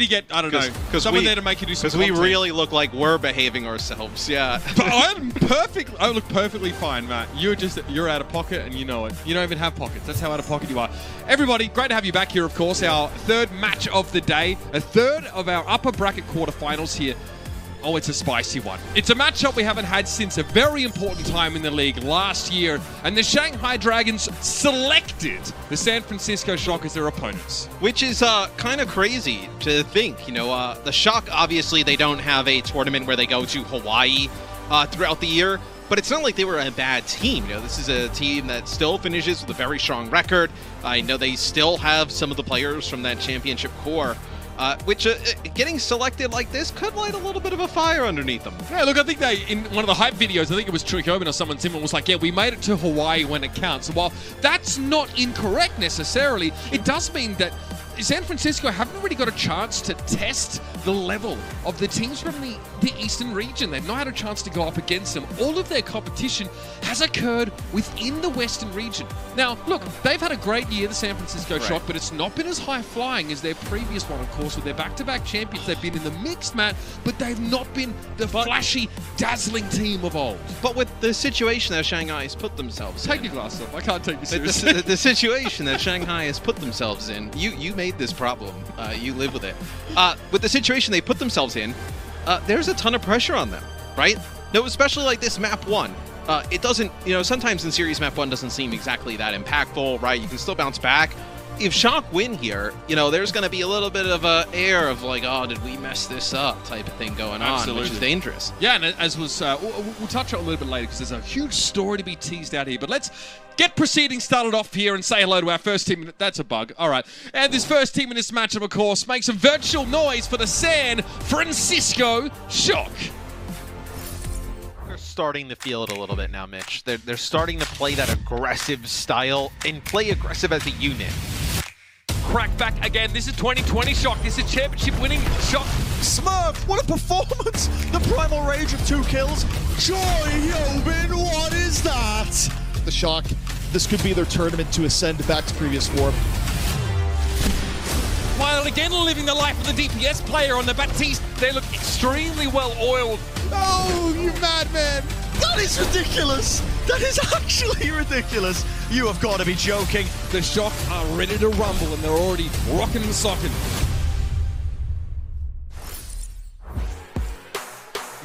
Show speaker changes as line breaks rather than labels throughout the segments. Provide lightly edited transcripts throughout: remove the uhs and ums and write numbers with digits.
to get, I don't know, someone there to make you do some
Because we really look like we're behaving ourselves, yeah.
But I look perfectly fine, Matt. You're out of pocket and you know it. You don't even have pockets. That's how out of pocket you are. Everybody, great to have you back here, of course. Our third match of the day. A third of our upper bracket quarterfinals here. Oh, it's a spicy one. It's a matchup we haven't had since a very important time in the league last year, and the Shanghai Dragons selected the San Francisco Shock as their opponents.
Which is kind of crazy to think. You know, the Shock, obviously, they don't have a tournament where they go to Hawaii throughout the year, but it's not like they were a bad team. You know, this is a team that still finishes with a very strong record. I know they still have some of the players from that championship core. Which getting selected like this could light a little bit of a fire underneath them.
Yeah, look, I think in one of the hype videos, I think it was Troy Coben or someone similar was like, yeah, we made it to Hawaii when it counts. So while that's not incorrect necessarily, it does mean that San Francisco haven't really got a chance to test the level of the teams from the Eastern region. They've not had a chance to go up against them. All of their competition has occurred within the Western region. Now, look, they've had a great year, the San Francisco Shock, but it's not been as high-flying as their previous one, of course, with their back-to-back champions. They've been in the mix, Matt, but they've not been the flashy, dazzling team of old.
But with the situation that Shanghai has put themselves in...
Take your glasses off. I can't take you seriously.
The situation that Shanghai has put themselves in, you made this problem. You live with it. With the situation they put themselves in, there's a ton of pressure on them, right? No, especially like this map 1. It doesn't, sometimes in series map 1 doesn't seem exactly that impactful, right? You can still bounce back. If Shock win here, there's going to be a little bit of a air of like, oh, did we mess this up type of thing going on, which is dangerous.
Yeah, and as was, we'll touch on it a little bit later because there's a huge story to be teased out here. But let's get proceedings started off here and say hello to our first team. That's a bug. All right. And this first team in this matchup, of course, makes some virtual noise for the San Francisco Shock.
They're starting to feel it a little bit now, Mitch. They're starting to play that aggressive style and play aggressive as a unit.
Crack back again. This is 2020 Shock. This is championship winning Shock.
Smurf, what a performance! The primal rage of 2 kills. Joy Yobin, what is that? The Shock, this could be their tournament to ascend back to previous form.
While again living the life of the DPS player on the Baptiste, they look extremely well oiled.
Oh, you madman! That is ridiculous! That is actually ridiculous! You have got to be joking.
The Shock are ready to rumble and they're already rocking and socking.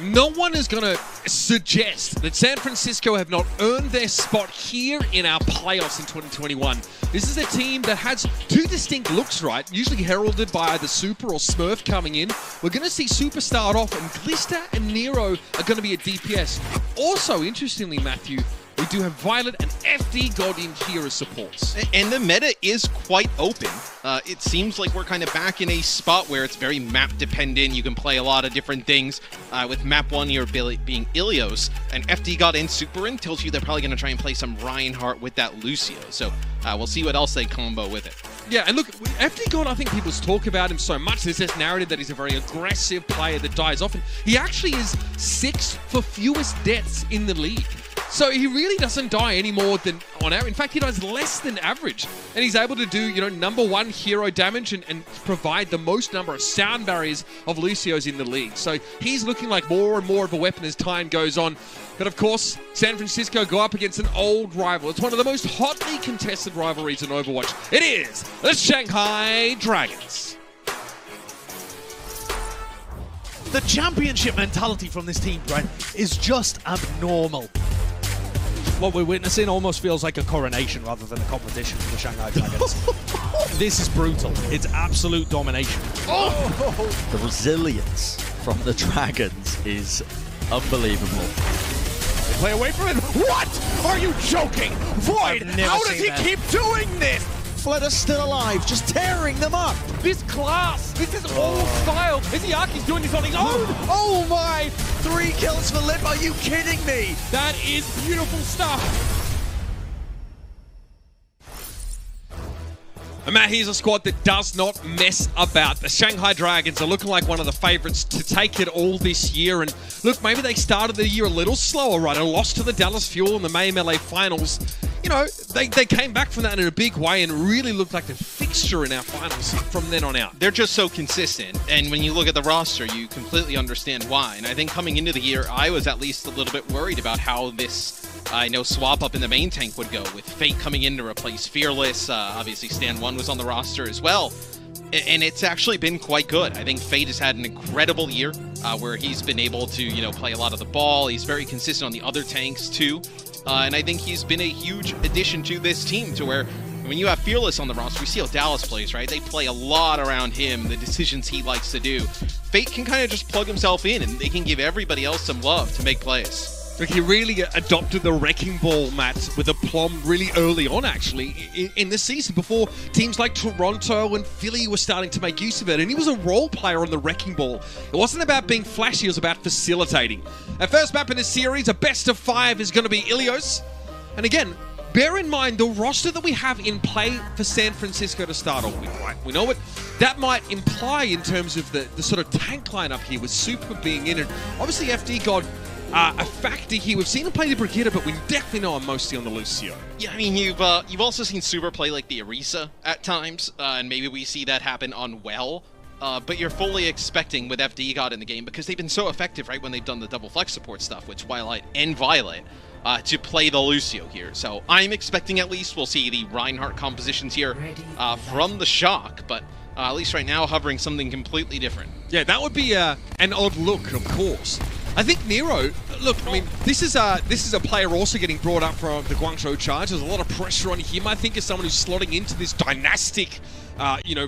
No one is going to suggest that San Francisco have not earned their spot here in our playoffs in 2021. This is a team that has 2 distinct looks, right? Usually heralded by either Super or Smurf coming in. We're going to see Super start off, and Glister and Nero are going to be at DPS. Also, interestingly, Matthew, we do have Violet and FD got in here as supports.
And the meta is quite open. It seems like we're kind of back in a spot where it's very map dependent. You can play a lot of different things. With map 1 you're being Ilios, and FD got in Super in, tells you they're probably going to try and play some Reinhardt with that Lucio. So we'll see what else they combo with it.
Yeah, and look, FD God, I think people talk about him so much. There's this narrative that he's a very aggressive player that dies often. He actually is 6th for fewest deaths in the league. So he really doesn't die any more than on average. In fact, he dies less than average. And he's able to do, #1 hero damage and provide the most number of sound barriers of Lucios in the league. So he's looking like more and more of a weapon as time goes on. But of course, San Francisco go up against an old rival. It's one of the most hotly contested rivalries in Overwatch. It is the Shanghai Dragons.
The championship mentality from this team, Brent, is just abnormal. What we're witnessing almost feels like a coronation rather than a competition for the Shanghai Dragons. This is brutal. It's absolute domination.
The resilience from the Dragons is unbelievable.
They play away from it. What? Are you joking? Void, how does he keep doing this? Fleta's still alive, just tearing them up.
This class, this is old style. Iziaki's doing this on his own.
Oh my! 3 kills for Lip, are you kidding me?
That is beautiful stuff. And Matt, here's a squad that does not mess about. The Shanghai Dragons are looking like one of the favorites to take it all this year. And look, maybe they started the year a little slower, right? A loss to the Dallas Fuel in the Mayhem LA finals. you know, they came back from that in a big way and really looked like the fixture in our finals from then on out.
They're just so consistent, and when you look at the roster, you completely understand why. And I think coming into the year, I was at least a little bit worried about how this swap up in the main tank would go, with Fate coming in to replace Fearless. Obviously, Stan 1 was on the roster as well. And it's actually been quite good. I think Fate has had an incredible year where he's been able to, play a lot of the ball. He's very consistent on the other tanks, too. And I think he's been a huge addition to this team, to where when you have Fearless on the roster, we see how Dallas plays, right? They play a lot around him, the decisions he likes to do. Fate can kind of just plug himself in, and they can give everybody else some love to make plays.
Like, he really adopted the wrecking ball, Matt, with aplomb really early on, actually, in this season, before teams like Toronto and Philly were starting to make use of it. And he was a role player on the wrecking ball. It wasn't about being flashy, it was about facilitating. Our first map in this series, a best of 5, is going to be Ilios. And again, bear in mind the roster that we have in play for San Francisco to start off with, right? We know what that might imply in terms of the sort of tank lineup here, with Super being in it. Obviously, FD got a factor here. We've seen him play the Brigitte, but we definitely know him mostly on the Lucio.
Yeah, I mean, you've also seen Super play like the Orisa at times, and maybe we see that happen on Well. But you're fully expecting with FD God in the game, because they've been so effective, right, when they've done the double flex support stuff with Twilight and Violet, to play the Lucio here. So I'm expecting at least we'll see the Reinhardt compositions here from the Shock, but at least right now hovering something completely different.
Yeah, that would be an odd look, of course. I think Nero, look, I mean, this is a player also getting brought up from the Guangzhou Charge. There's a lot of pressure on him, I think, as someone who's slotting into this dynastic,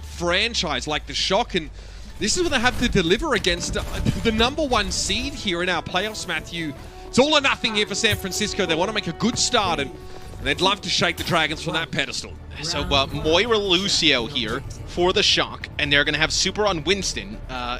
franchise like the Shock. And this is what they have to deliver against the #1 seed here in our playoffs, Matthew. It's all or nothing here for San Francisco. They want to make a good start, and they'd love to shake the Dragons from that pedestal.
So Moira Lucio here for the Shock, and they're going to have Super on Winston.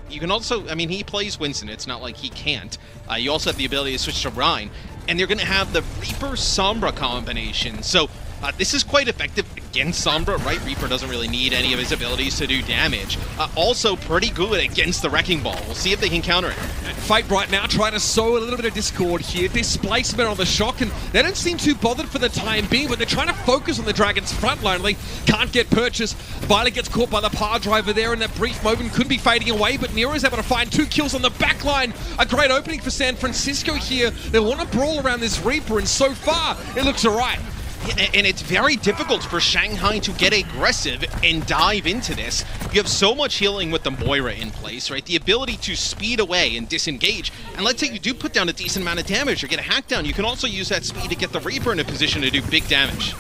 You can also, I mean, he plays Winston. It's not like he can't. You also have the ability to switch to Rhine, and they're going to have the Reaper Sombra combination. So this is quite effective against Sombra, right? Reaper doesn't really need any of his abilities to do damage. Also pretty good against the Wrecking Ball. We'll see if they can counter it.
Fate right now trying to sow a little bit of discord here. Displacement on the Shock, and they don't seem too bothered for the time being, but they're trying to focus on the Dragons' front line. They can't get purchased. Violet gets caught by the power driver there, and that brief moment could be fading away, but Nero's able to find 2 kills on the back line. A great opening for San Francisco here. They want to brawl around this Reaper, and so far, it looks all right.
And it's very difficult for Shanghai to get aggressive and dive into this. You have so much healing with the Moira in place, right? The ability to speed away and disengage. And let's say you do put down a decent amount of damage or get a hack down, you can also use that speed to get the Reaper in a position to do big damage.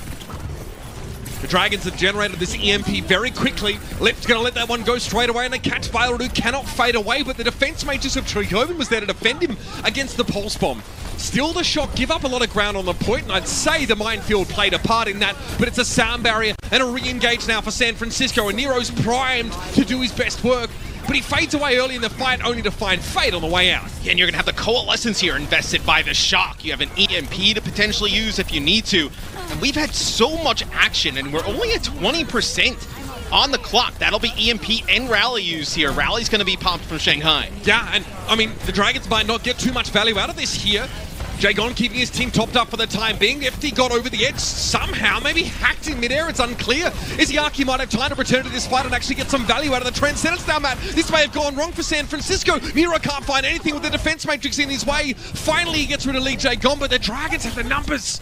The Dragons have generated this EMP very quickly. Lip's going to let that one go straight away, and they catch Violet, who cannot fade away, but the defense mages of Trigoven was there to defend him against the Pulse Bomb. Still, the Shock give up a lot of ground on the point, and I'd say the minefield played a part in that, but it's a sound barrier and a re-engage now for San Francisco, and Nero's primed to do his best work, but he fades away early in the fight, only to find Fate on the way out.
Yeah, and you're going to have the Coalescence here invested by the Shock. You have an EMP to potentially use if you need to, and we've had so much action, and we're only at 20% on the clock. That'll be EMP and Rally used here. Rally's going to be popped from Shanghai.
Yeah, and I mean, the Dragons might not get too much value out of this here. Jagon keeping his team topped up for the time being. FD got over the edge somehow, maybe hacked in midair, it's unclear. Izayaki might have time to return to this fight and actually get some value out of the Transcendence now, Matt. This may have gone wrong for San Francisco. Nero can't find anything with the defense matrix in his way. Finally, he gets rid of Lee Jagon, but the Dragons have the numbers.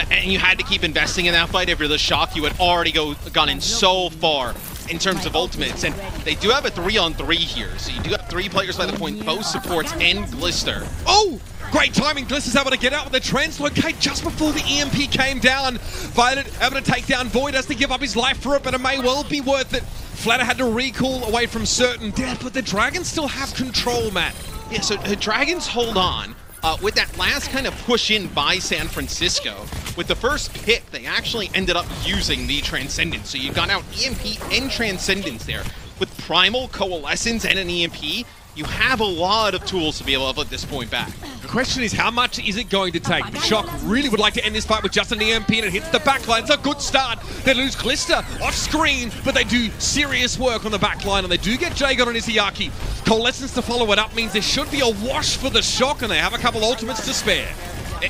And you had to keep investing in that fight. If you're the Shock, you had already gone in so far in terms of ultimates, and they do have a 3-on-3 here, so you do have 3 players by the point, both supports and Glister.
Oh! Great timing, Glister's able to get out with the translocate just before the EMP came down. Violet able to take down Void, has to give up his life for it, but it may well be worth it. Flatter had to recall away from certain death, but the Dragons still have control, Matt.
Yeah, so the Dragons hold on. With that last kind of push in by San Francisco, with the first pick, they actually ended up using the Transcendence. So you got out EMP and Transcendence there. With Primal, Coalescence, and an EMP, you have a lot of tools to be able to put this point back.
The question is, how much is it going to take? The Shock really would like to end this fight with just an EMP, and it hits the backline. It's a good start. They lose Glister off screen, but they do serious work on the backline, and they do get Jagon and Izayaki. Coalescence to follow it up means there should be a wash for the Shock, and they have a couple ultimates to spare.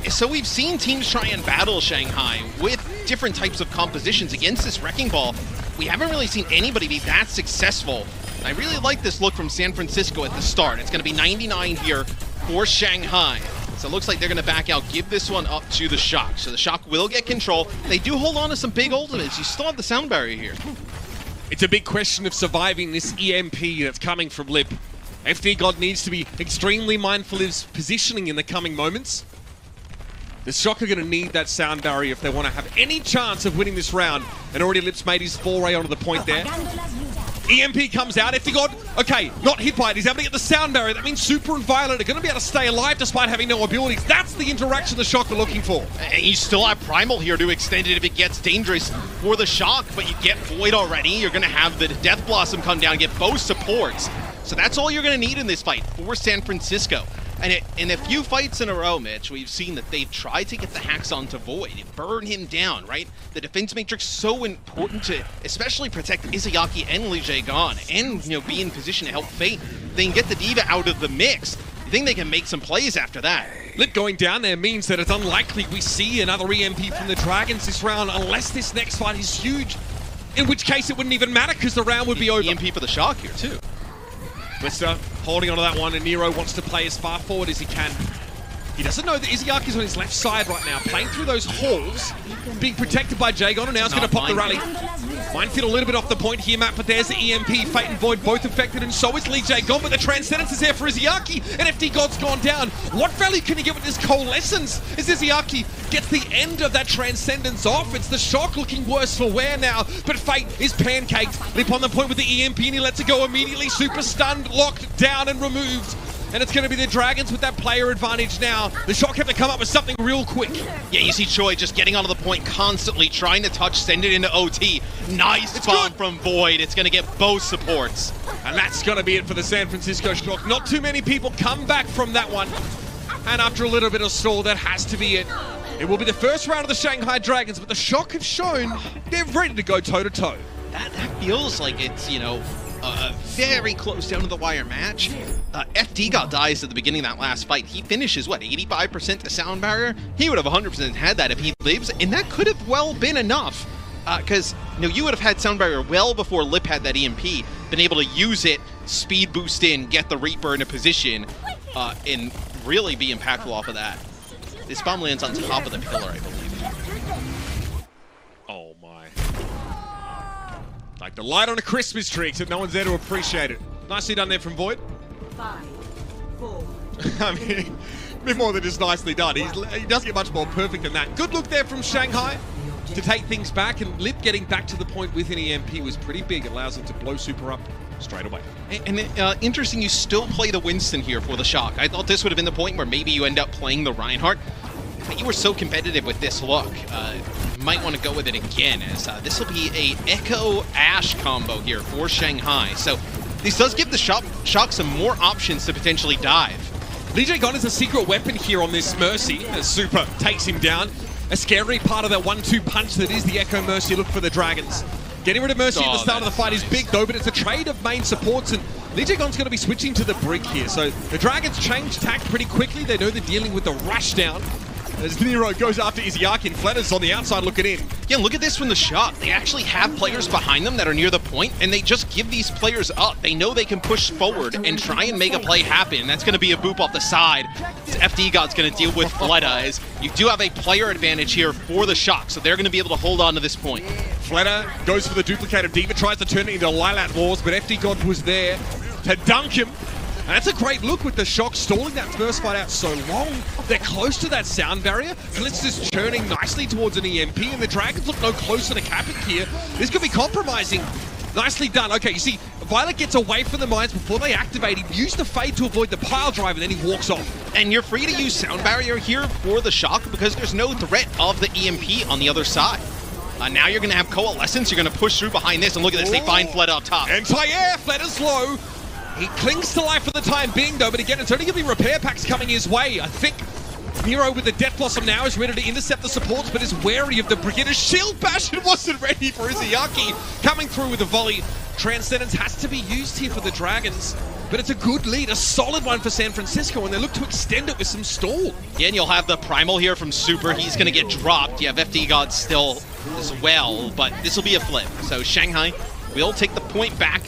So we've seen teams try and battle Shanghai with different types of compositions against this Wrecking Ball. We haven't really seen anybody be that successful. I really like this look from San Francisco at the start. It's going to be 99 here for Shanghai. So it looks like they're going to back out, give this one up to the Shock. So the Shock will get control. They do hold on to some big ultimates. You still have the sound barrier here.
It's a big question of surviving this EMP that's coming from Lip. FD God needs to be extremely mindful of his positioning in the coming moments. The Shock are going to need that sound barrier if they want to have any chance of winning this round. And already Lip's made his foray onto the point there. EMP comes out. FD God, okay, not hit by it. He's able to get the sound barrier. That means Super and Violet are going to be able to stay alive despite having no abilities. That's the interaction the Shock are looking for.
And you still have Primal here to extend it if it gets dangerous for the Shock, but you get Void already. You're going to have the Death Blossom come down, get both supports. So that's all you're going to need in this fight for San Francisco. And in a few fights in a row, Mitch, we've seen that they've tried to get the hacks onto Void and burn him down, right? The defense matrix so important to especially protect Izayaki and Lee Jae-gon and, you know, be in position to help Fate. They can get the Diva out of the mix. You think they can make some plays after that?
Lip going down there means that it's unlikely we see another EMP from the Dragons this round unless this next fight is huge. In which case it wouldn't even matter because the round would be over.
EMP for the Shock here too.
Twister holding onto that one, and Nero wants to play as far forward as he can. He doesn't know that Izayaki's on his left side right now, playing through those halls, being protected by Jagon, and now he's going to pop the rally. Minefield a little bit off the point here, Matt, but there's the EMP. Fate and Void both affected, and so is Lee Jae-gon, but the Transcendence is there for Izayaki, and FD God's gone down. What value can he get with this Coalescence as Izayaki gets the end of that Transcendence off? It's the Shock looking worse for wear now, but Fate is pancaked. Lip on the point with the EMP, and he lets it go immediately. Super stunned, locked down, and removed. And it's going to be the Dragons with that player advantage now. The Shock have to come up with something real quick.
Yeah, you see Choi just getting onto the point constantly, trying to touch, send it into OT. Nice bomb from Void. It's going to get both supports.
And that's going to be it for the San Francisco Shock. Not too many people come back from that one. And after a little bit of stall, that has to be it. It will be the first round of the Shanghai Dragons, but the Shock have shown they're ready to go toe-to-toe.
That feels like it's, you know, a very close down to the wire match. FD got dies at the beginning of that last fight. He finishes, what, 85% to sound barrier? He would have 100% had that if he lives, and that could have well been enough. Because, you know, you would have had sound barrier well before Lip had that EMP, been able to use it, speed boost in, get the Reaper in a position, and really be impactful off of that. This bomb lands on top of the pillar, I believe.
Oh my. Like the light on a Christmas tree, except no one's there to appreciate it. Nicely done there from Void.
5, 4.
I mean, a bit more than just nicely done. He doesn't get much more perfect than that. Good look there from Shanghai to take things back, and Lip getting back to the point with an EMP was pretty big. It allows him to blow Super up straight away.
And interesting, you still play the Winston here for the Shock. I thought this would have been the point where maybe you end up playing the Reinhardt. But you were so competitive with this look. You might want to go with it again, as this will be a Echo Ash combo here for Shanghai. So this does give the Shock some more options to potentially dive.
Lee Jae-gon is a secret weapon here on this Mercy, as Super takes him down. A scary part of that 1-2 punch that is the Echo Mercy look for the Dragons. Getting rid of Mercy at the start of the fight is big though, but it's a trade of main supports, and Lee Jae-gon's going to be switching to the Brig here. So the Dragons change tack pretty quickly. They know they're dealing with the rush down. As Nero goes after Izayaki, and Fletter's on the outside looking in.
Yeah, look at this from the Shock. They actually have players behind them that are near the point, and they just give these players up. They know they can push forward and try and make a play happen. That's going to be a boop off the side. FD God's going to deal with Fleta, as you do have a player advantage here for the Shock, so they're going to be able to hold on to this point.
Fleta goes for the duplicate of Diva, tries to turn it into Lilat Wars, but FD God was there to dunk him. And that's a great look with the Shock stalling that first fight out so long. They're close to that sound barrier. Blitz is churning nicely towards an EMP, and the Dragons look no closer to capping here. This could be compromising. Nicely done. Okay, you see, Violet gets away from the mines before they activate. He used the fade to avoid the pile drive, and then he walks off.
And you're free to use sound barrier here for the Shock because there's no threat of the EMP on the other side. Now you're going to have Coalescence. You're going to push through behind this, and look at this. They find Fleta up top.
Anti-air. Fleta's low. He clings to life for the time being, though, but again, it's only going to be repair packs coming his way. I think Nero with the Death Blossom now is ready to intercept the supports, but is wary of the Brigadier. Shield Bastion wasn't ready for Izayaki. Coming through with a volley. Transcendence has to be used here for the Dragons, but it's a good lead, a solid one for San Francisco, and they look to extend it with some stall.
Yeah, and you'll have the Primal here from Super. He's going to get dropped. You have FD God still as well, but this will be a flip. So Shanghai will take the point back.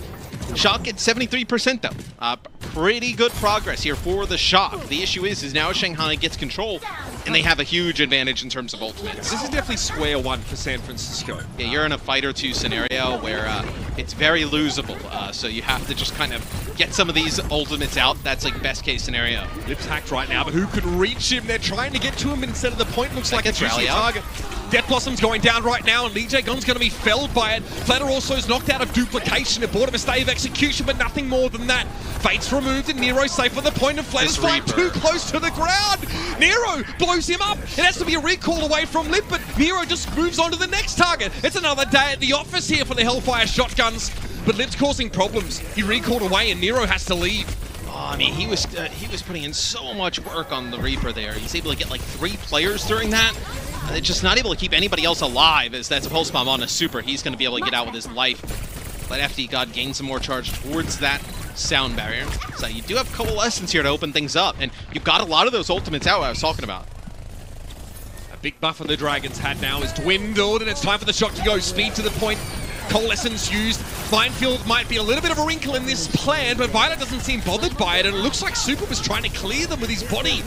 Shock at 73% though. Pretty good progress here for the Shock. The issue is now Shanghai gets control, and they have a huge advantage in terms of ultimates.
This is definitely square one for San Francisco.
Yeah, you're in a fight or two scenario where it's very losable, so you have to just kind of get some of these ultimates out. That's like best case scenario.
Lip's hacked right now, but who can reach him? They're trying to get to him instead of the point. Looks like it's usually a target. Death Blossom's going down right now, and Lee Jae Gon's going to be felled by it. Flatter also is knocked out of duplication. It bought him a stay of execution, but nothing more than that. Fate's removed, and Nero's safe on the point, and Flatter's flying too close to the ground. Nero blows him up. It has to be a recall away from Lip, but Nero just moves on to the next target. It's another day at the office here for the Hellfire shotguns, but Lip's causing problems. He recalled away, and Nero has to leave.
Oh, I mean, he was putting in so much work on the Reaper there. He's able to get like 3 players during that. They're just not able to keep anybody else alive, as that's a pulse bomb on a Super. He's going to be able to get out with his life. Let FD God gain some more charge towards that sound barrier. So you do have Coalescence here to open things up, and you've got a lot of those ultimates out I was talking about.
A big buffer the Dragons had now is dwindled, and it's time for the Shock to go. Speed to the point. Coalescence used. Minefield might be a little bit of a wrinkle in this plan, but Violet doesn't seem bothered by it, and it looks like Super was trying to clear them with his body.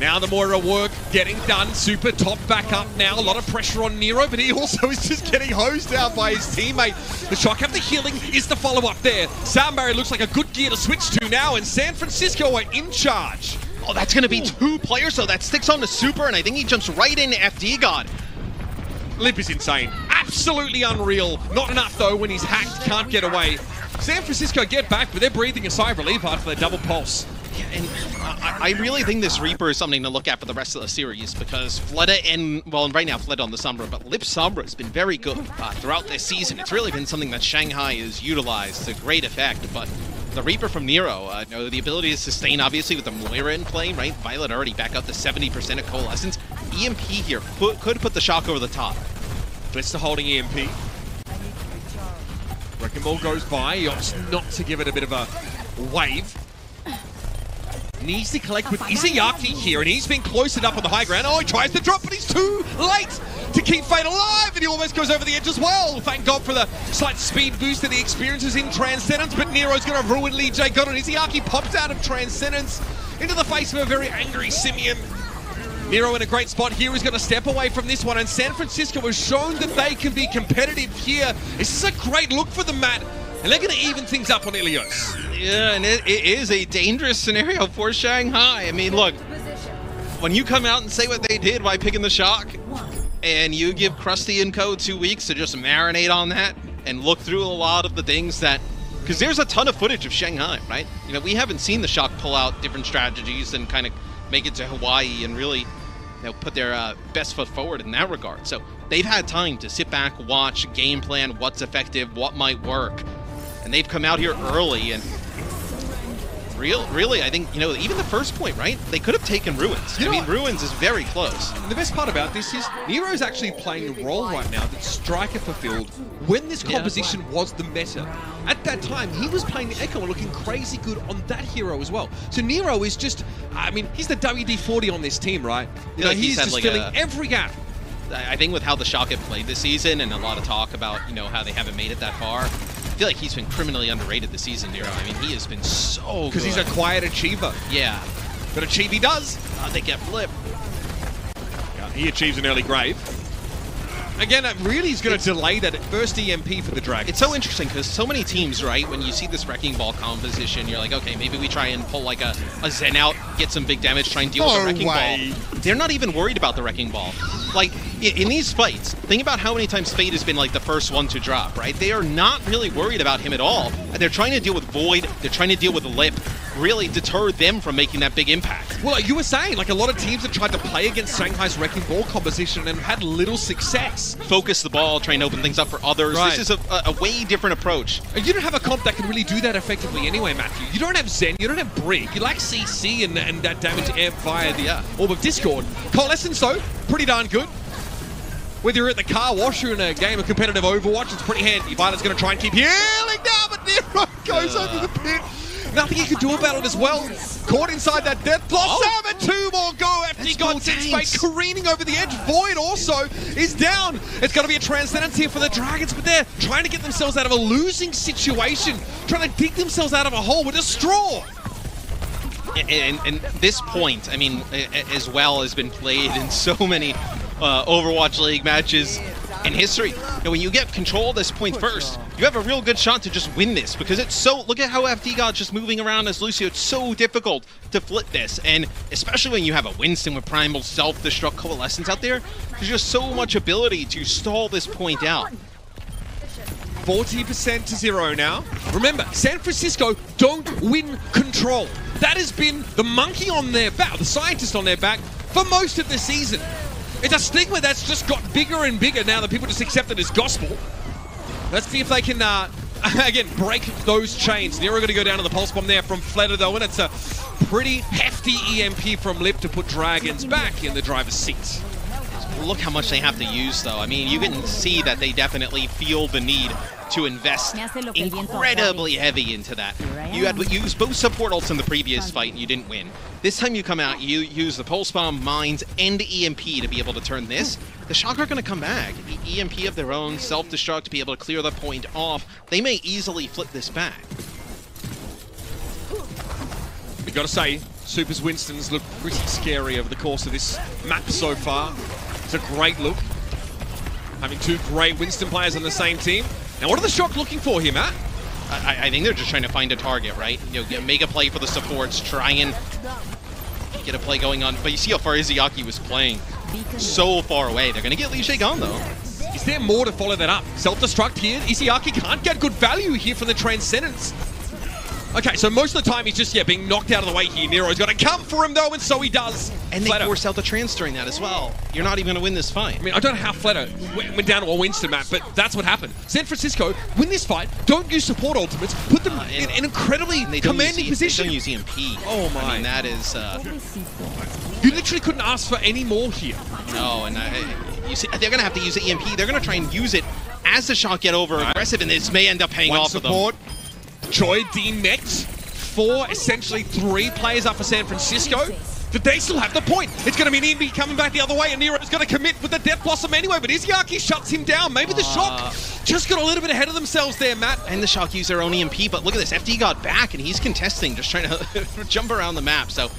Now the Moira work getting done. Super top back up now. A lot of pressure on Nero, but he also is just getting hosed out by his teammate. The Shock have the healing, is the follow-up there. Sound Barrier looks like a good gear to switch to now, and San Francisco are in charge.
Oh, that's going to be 2 players, so that sticks on the Super, and I think he jumps right into FD God.
Lip is insane. Absolutely unreal. Not enough, though, when he's hacked, can't get away. San Francisco get back, but they're breathing a sigh of relief after their double pulse.
Yeah, and I really think this Reaper is something to look at for the rest of the series, because Fleta and, well, right now Fleta on the Sombra, but Lip Sombra has been very good throughout this season. It's really been something that Shanghai has utilized to great effect, but the Reaper from Nero, the ability to sustain, obviously, with the Moira in play, right? Violet already back up to 70% of Coalescence. EMP here could put the Shock over the top.
Blister holding EMP. Wrecking Ball goes by. He opts not to give it a bit of a wave. Needs to collect with Izayaki here, and he's been closeted up on the high ground. Oh, he tries to drop, but he's too late to keep Fate alive, and he almost goes over the edge as well. Thank God for the slight speed boost that he experiences in Transcendence, but Nero's going to ruin Lee Jae Gon, and Izayaki pops out of Transcendence into the face of a very angry Simeon. Nero in a great spot here. He's going to step away from this one, and San Francisco has shown that they can be competitive here. This is a great look for them, Matt, and they're going to even things up on Ilios.
Yeah, and it is a dangerous scenario for Shanghai. I mean, look, when you come out and say what they did by picking the Shock, and you give Krusty and Co 2 weeks to just marinate on that and look through a lot of the things that, because there's a ton of footage of Shanghai, right? You know, we haven't seen the Shock pull out different strategies and kind of make it to Hawaii and really, put their best foot forward in that regard. So they've had time to sit back, watch, game plan, what's effective, what might work. And they've come out here early, and really, I think, even the first point, right? They could have taken Ruins. Ruins is very close.
And the best part about this is Nero's actually playing a role right now that Striker fulfilled when this composition was the meta. At that time, he was playing the Echo and looking crazy good on that hero as well. So Nero is just, he's the WD-40 on this team, right? He's just like filling every gap.
I think with how the Shock have played this season, and a lot of talk about, how they haven't made it that far, I feel like he's been criminally underrated this season, Nero. I mean, he has been so good.
Because he's a quiet achiever.
Yeah.
But achieve he does.
They get flipped.
Yeah, he achieves an early grave. Again, it really is going to delay that first EMP for the Dragons.
It's so interesting because so many teams, right, when you see this Wrecking Ball composition, you're like, okay, maybe we try and pull like a Zen out, get some big damage, try and deal with the Wrecking Ball. They're not even worried about the Wrecking Ball. Like, in these fights, think about how many times Fate has been like the first one to drop, right? They are not really worried about him at all. And they're trying to deal with Void, they're trying to deal with Lip, really deter them from making that big impact.
Well, like you were saying, like a lot of teams have tried to play against Shanghai's Wrecking Ball composition and had little success.
Focus the ball, try and open things up for others. Right. This is a way different approach.
And you don't have a comp that can really do that effectively anyway, Matthew. You don't have Zen, you don't have Brig. You like CC and that damage amp via the Orb of Discord. Coalescence, though, pretty darn good. Whether you're at the car wash or in a game of competitive Overwatch, it's pretty handy. Violet's going to try and keep healing down, but Nero goes over the pit. Nothing he can do about it as well. Caught inside that death plus 7, 2 more go. FD got six fate careening over the edge. Void also is down. It's going to be a transcendence here for the Dragons, but they're trying to get themselves out of a losing situation, trying to dig themselves out of a hole with a straw.
And this point, I mean, as well has been played in so many Overwatch League matches in history. You know, when you get control of this point first, you have a real good shot to just win this, because it's so, look at how FD God's just moving around as Lucio. It's so difficult to flip this, and especially when you have a Winston with Primal Self-Destruct Coalescence out there, there's just so much ability to stall this point out.
40% to 0 now. Remember, San Francisco don't win control. That has been the monkey on their back, the scientist on their back, for most of the season. It's a stigma that's just got bigger and bigger now that people just accept it as gospel. Let's see if they can, again, break those chains. Nero going to go down to the pulse bomb there from Fleta, though, and it's a pretty hefty EMP from Lip to put Dragons back in the driver's seat.
Look how much they have to use, though. I mean, you can see that they definitely feel the need to invest incredibly heavy into that. You had used both support ults in the previous fight and you didn't win. This time you come out, you use the Pulse Bomb, Mines, and EMP to be able to turn this. The Shock are going to come back. The EMP of their own, self-destruct to be able to clear the point off. They may easily flip this back.
We got to say, Super's Winston's look pretty scary over the course of this map so far. It's a great look. Having two great Winston players on the same team. Now, what are the Shock looking for here, Matt?
I think they're just trying to find a target, right? You know, make a play for the supports, try and get a play going on. But you see how far Izayaki was playing. So far away. They're going to get Li Shay gone, though.
Is there more to follow that up? Self-destruct here. Izayaki can't get good value here from the Transcendence. Okay, so most of the time he's just, being knocked out of the way here. Nero's got to come for him, though, and so he does.
And they force out the trans during that as well. You're not even going to win this fight.
I mean, I don't know how Fleta went down to a Winston map, but that's what happened. San Francisco win this fight, don't use support ultimates, put them in an incredibly commanding position.
They don't use EMP.
Oh my.
I mean, that is...
You literally couldn't ask for any more here.
No, and you see, they're going to have to use the EMP. They're going to try and use it as the Shock get over aggressive, and this may end up paying off for them.
Choi demeched for essentially 3 players up for San Francisco. But they still have the point. It's going to be Nimby coming back the other way, and Nero's going to commit with the Death Blossom anyway, but Izayaki shuts him down. Maybe the Shock just got a little bit ahead of themselves there, Matt.
And the Shock use their own EMP, but look at this. FD got back, and he's contesting, just trying to jump around the map. So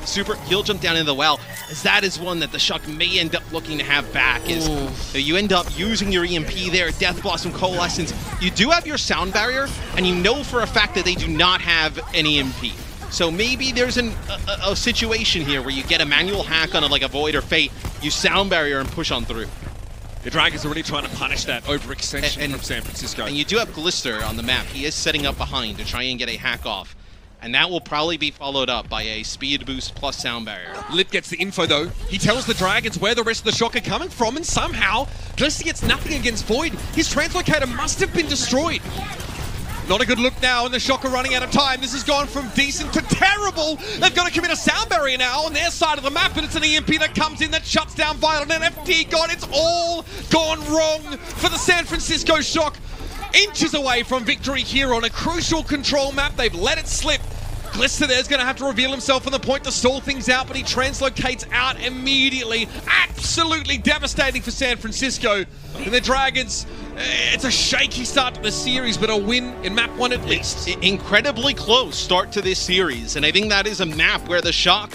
Super, he'll jump down into the well, as that is one that the Shock may end up looking to have back. Is you end up using your EMP there, Death Blossom, Coalescence. You do have your sound barrier, and you know for a fact that they do not have an EMP. So maybe there's a situation here where you get a manual hack on like a Void or Fate, you sound barrier and push on through.
The Dragons are really trying to punish that overextension from San Francisco.
And you do have Glister on the map. He is setting up behind to try and get a hack off. And that will probably be followed up by a speed boost plus sound barrier.
Lip gets the info though. He tells the Dragons where the rest of the Shock are coming from, and somehow Glister gets nothing against Void. His translocator must have been destroyed. Not a good look now, and the Shock are running out of time. This has gone from decent to terrible. They've got to commit a sound barrier now on their side of the map, and it's an EMP that comes in that shuts down Violet and FD God. It's all gone wrong for the San Francisco Shock. Inches away from victory here on a crucial control map. They've let it slip. Glister there's going to have to reveal himself on the point to stall things out, but he translocates out immediately. Absolutely devastating for San Francisco. And the Dragons, it's a shaky start to the series, but a win in map 1 at least.
Incredibly close start to this series, and I think that is a map where the Shock,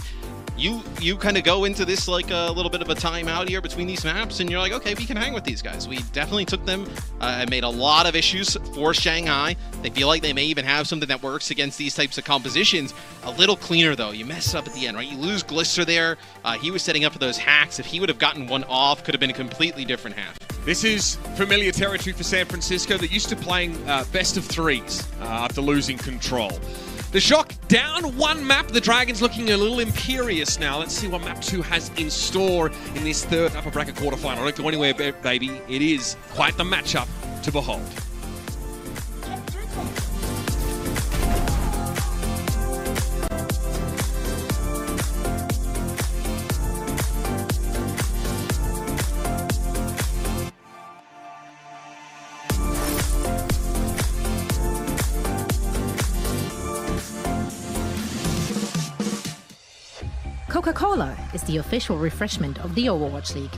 you kind of go into this like a little bit of a timeout here between these maps, and you're like, okay, we can hang with these guys. We definitely took them and made a lot of issues for Shanghai. They feel like they may even have something that works against these types of compositions. A little cleaner, though. You mess up at the end, right? You lose Glister there. He was setting up for those hacks. If he would have gotten one off, could have been a completely different half.
This is familiar territory for San Francisco. They're used to playing best of 3s after losing control. The Shock down 1 map. The Dragons looking a little imperious now. Let's see what map 2 has in store in this 3rd upper bracket quarterfinal. Don't go anywhere, baby. It is quite the matchup to behold.
Coca-Cola is the official refreshment of the Overwatch League.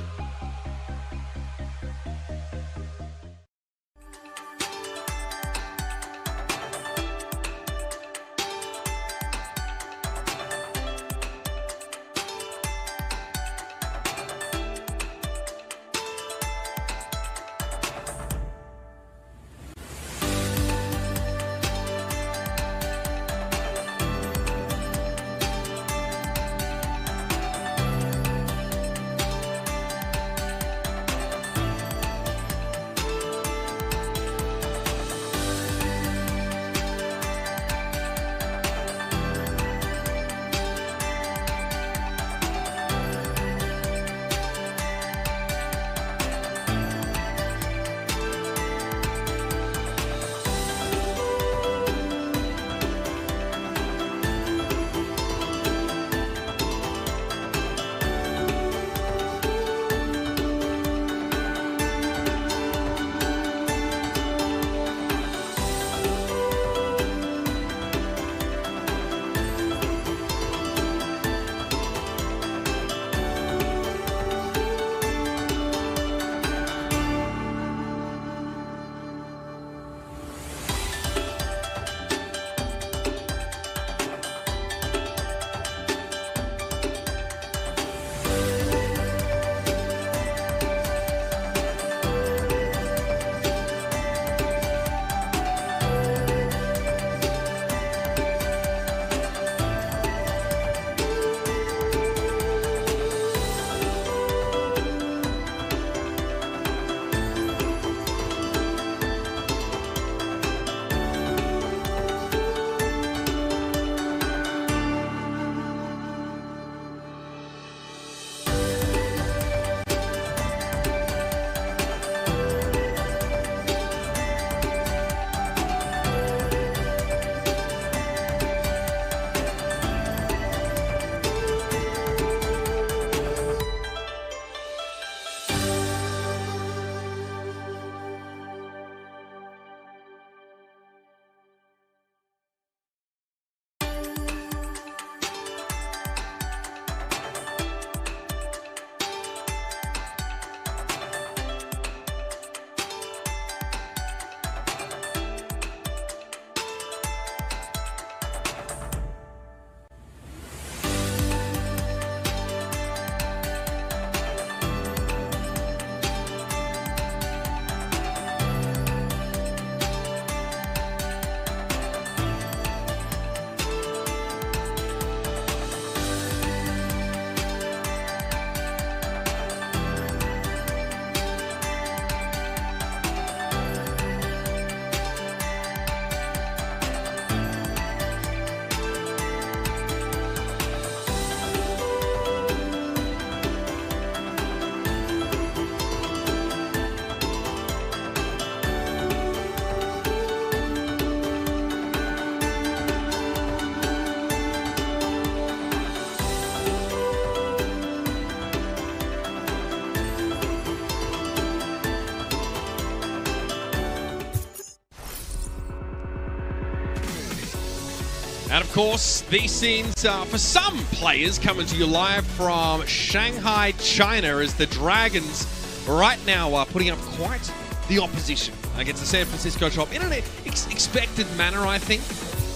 And of course, these scenes are, for some players, coming to you live from Shanghai, China, as the Dragons right now are putting up quite the opposition against the San Francisco Drop in an expected manner, I think.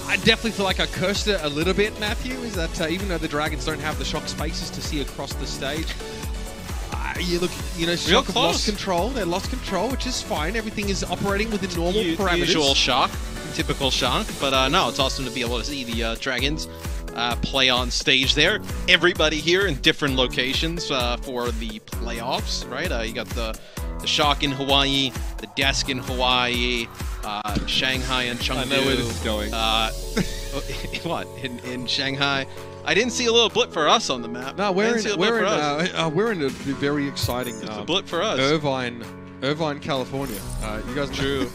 I definitely feel like I cursed it a little bit, Matthew, is that even though the Dragons don't have the shock spaces to see across the stage, Shock have lost control. They lost control, which is fine. Everything is operating within normal parameters.
Usual shock, typical shock. But no, it's awesome to be able to see the Dragons play on stage there. Everybody here in different locations for the playoffs, right? You got the Shock in Hawaii, the Desk in Hawaii, Shanghai and Chengdu.
I know where this is going.
What? In Shanghai? I didn't see a little blip for us on the map.
No, we're in a very exciting
a blip for us.
Irvine, California. You guys
True.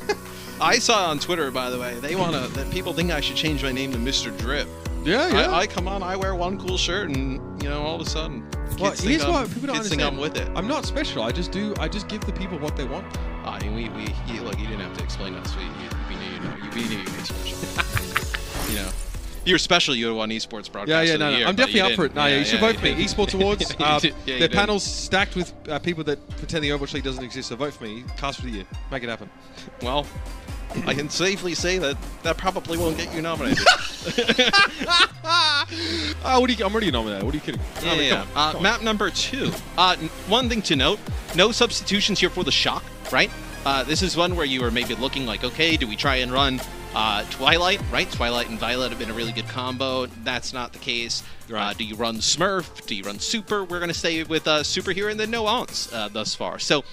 I saw on Twitter, by the way, that people think I should change my name to Mr. Drip.
Yeah.
I come on, I wear one cool shirt, and all of a sudden,
here's what people don't understand.
I'm with it.
I'm not special. I just give the people what they want.
I mean, look, you didn't have to explain us. We knew you'd be special. You're special. You won Esports broadcast.
Yeah,
of the
no.
year,
I'm
but
definitely
you
up for it.
didn't.
No, you should vote for me. Esports Awards.
You
Their
did.
panels stacked with people that pretend the Overwatch League doesn't exist. So vote for me. Cast for the year. Make it happen.
Well, I can safely say that probably won't get you nominated.
I'm already nominated. What are you kidding?
Map number 2. One thing to note: no substitutions here for the Shock. Right. This is one where you were maybe looking like, okay, do we try and run Twilight, right? Twilight and Violet have been a really good combo. That's not the case.
Right.
Do you run Smurf? Do you run Super? We're going to stay with Super here, and then no Aunts thus far. So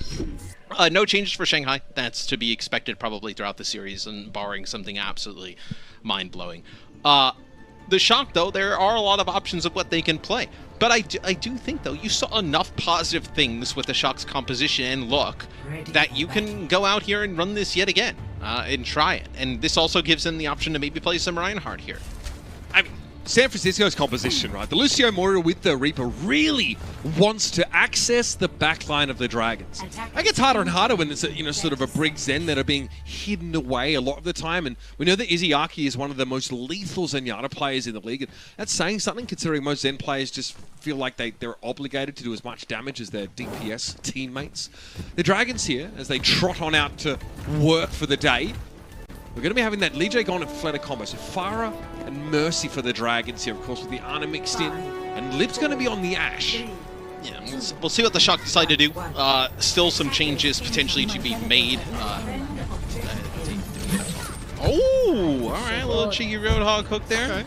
no changes for Shanghai. That's to be expected probably throughout the series, and barring something absolutely mind-blowing. The Shock, though, there are a lot of options of what they can play. But I do think, though, you saw enough positive things with the Shock's composition and look that you can go out here and run this yet again and try it. And this also gives them the option to maybe play some Reinhardt here.
I mean, San Francisco's composition, right? The Lucio Moira with the Reaper really wants to access the backline of the Dragons. It gets harder and harder when it's sort of a Brig Zen that are being hidden away a lot of the time. And we know that Izzyaki is one of the most lethal Zenyatta players in the league. And that's saying something, considering most Zen players just feel like they're obligated to do as much damage as their DPS teammates. The Dragons here, as they trot on out to work for the day, we're going to be having that Lee Jae Gon and Fleta combo. So Farah and Mercy for the Dragons here, of course, with the Ana mixed in. And Lib's going to be on the Ashe.
Yeah, we'll see what the Shock decide to do. Still some changes potentially to be made. Oh, all right, a little cheeky Roadhog hook there.
Okay.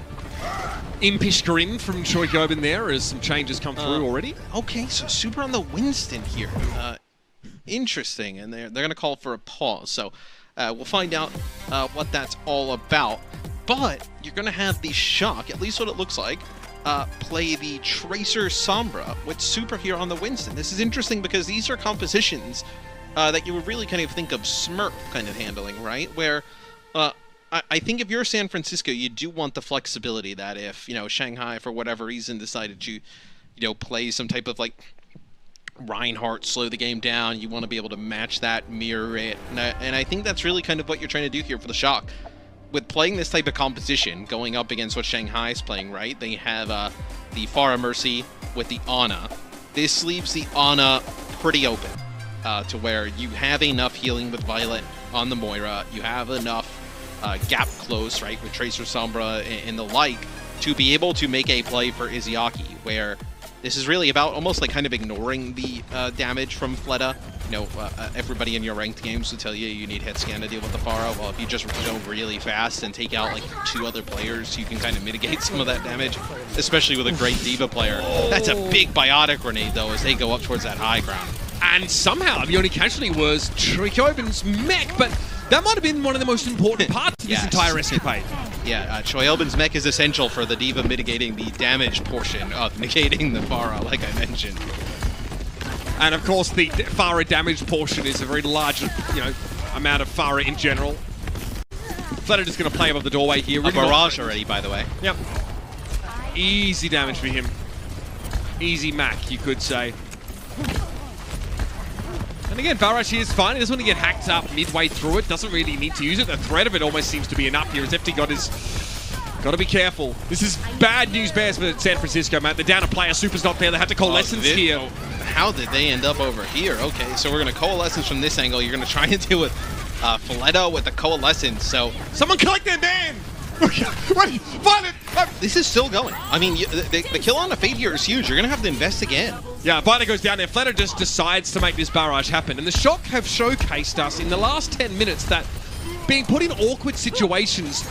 Impish grin from Choi Gobin there as some changes come through already.
Okay, so Super on the Winston here. Interesting, and they're going to call for a pause. So we'll find out what that's all about. But you're going to have the Shock, at least what it looks like, play the Tracer Sombra with Super here on the Winston. This is interesting because these are compositions that you would really kind of think of Smurf kind of handling, right? Where I think if you're San Francisco, you do want the flexibility that if, Shanghai, for whatever reason, decided to, play some type of, like, Reinhardt, slow the game down, you want to be able to match that, mirror it. And I think that's really kind of what you're trying to do here for the Shock. With playing this type of composition, going up against what Shanghai is playing, right? They have the Farah Mercy with the Ana. This leaves the Ana pretty open to where you have enough healing with Violet on the Moira. You have enough gap close, right, with Tracer Sombra and the like, to be able to make a play for Izzyaki, where this is really about almost like kind of ignoring the damage from Fleta. Everybody in your ranked games will tell you need hit scan to deal with the Farah. Well, if you just go really fast and take out like 2 other players, you can kind of mitigate some of that damage, especially with a great Diva player. That's a big biotic grenade, though, as they go up towards that high ground.
And somehow the only casualty was Choyobin's mech, but that might have been one of the most important parts of this entire escapade.
Yeah, Choyobin's mech is essential for the Diva mitigating the damage portion of negating the Farah, like I mentioned.
And of course, the Farah damage portion is a very large, amount of Farah in general. Fleta just going to play above the doorway here.
A barrage already, by the way.
Yep. Easy damage for him. Easy Mac, you could say. And again, Barrage here is fine. He doesn't want to get hacked up midway through it. Doesn't really need to use it. The threat of it almost seems to be enough here as FT God is... Got to be careful. This is bad news bears for San Francisco, man. They're down a player. Super's not there. They have to coalescence here.
How did they end up over here? Okay, so we're going to coalescence from this angle. You're going to try and deal with Fleta with the coalescence. So
someone collect their man! Wait, Violet!
This is still going. I mean, the kill on the Fade here is huge. You're going to have to invest again.
Yeah, Violet goes down there. Fleta just decides to make this barrage happen. And the Shock have showcased us in the last 10 minutes that being put in awkward situations,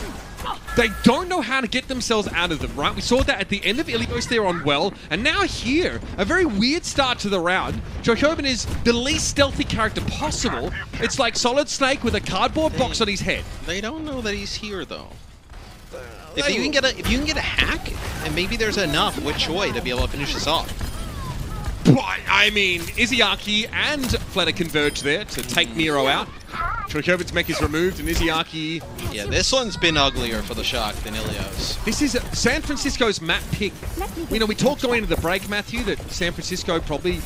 they don't know how to get themselves out of them, right? We saw that at the end of Ilios there on Well, and now here, a very weird start to the round. Jokobin is the least stealthy character possible. It's like Solid Snake with a cardboard box on his head.
They don't know that he's here, though. If you can get a hack, and maybe there's enough with Choi to be able to finish this off.
I mean, Izzyaki and Fleta converge there to take Nero out. Choikobin's mech is removed, and Izzyaki...
Yeah, this one's been uglier for the Shock than Ilios.
This is San Francisco's map pick. We talked going into the break, Matthew, that San Francisco probably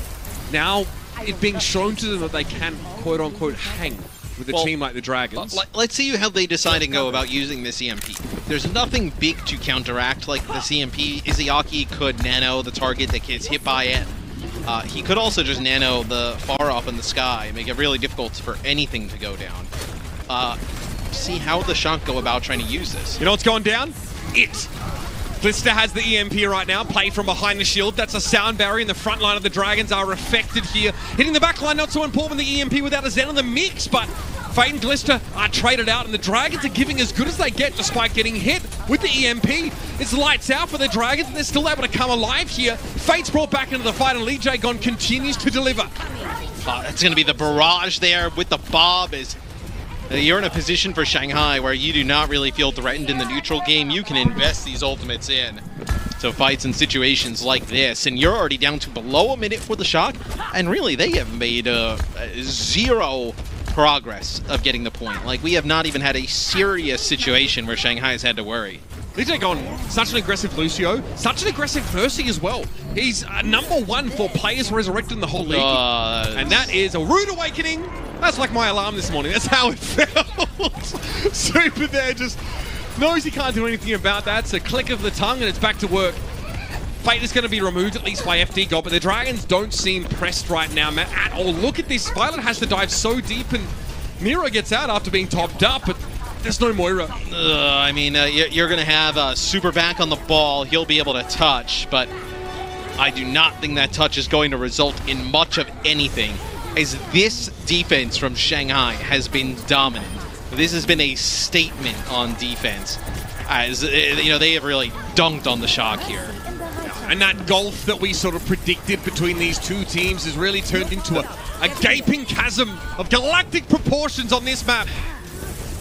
now it being shown to them that they can, quote-unquote, hang with a team like the Dragons.
Let's see how they decide and go about using this EMP. there's nothing big to counteract like the CMP. Izayaki could nano the target that gets hit by it. He could also just nano the far off in the sky, make it really difficult for anything to go down. See how the Shank go about trying to use this.
You know what's going down? Glister has the EMP right now, play from behind the shield. That's a sound barrier in the front line of the Dragons are affected here. Hitting the back line, not so important with the EMP without a Zen in the mix, but Fate and Glister are traded out, and the Dragons are giving as good as they get despite getting hit with the EMP. It's lights out for the Dragons, and they're still able to come alive here. Fate's brought back into the fight, and Lee Jae-gon continues to deliver.
That's going to be the barrage there with the Bob. You're in a position for Shanghai where you do not really feel threatened in the neutral game. You can invest these ultimates in. So fights in situations like this, and you're already down to below a minute for the Shock, and really they have made zero progress of getting the point. Like, we have not even had a serious situation where Shanghai has had to worry.
Lee Jae-gon, such an aggressive Lucio, such an aggressive Percy as well. He's #1 for players resurrected in the whole league. And that is a rude awakening. That's like my alarm this morning. That's how it felt. Super there just knows he can't do anything about that. It's a click of the tongue and it's back to work. Fate is going to be removed, at least by FD God, but the Dragons don't seem pressed right now, Matt, at all. Look at this. Violet has to dive so deep, and Miro gets out after being topped up, but there's no Moira.
I mean, you're going to have Super back on the ball. He'll be able to touch, but I do not think that touch is going to result in much of anything, as this defense from Shanghai has been dominant. This has been a statement on defense, as you know, they have really dunked on the Shock here.
And that gulf that we sort of predicted between these two teams has really turned into a gaping chasm of galactic proportions on this map.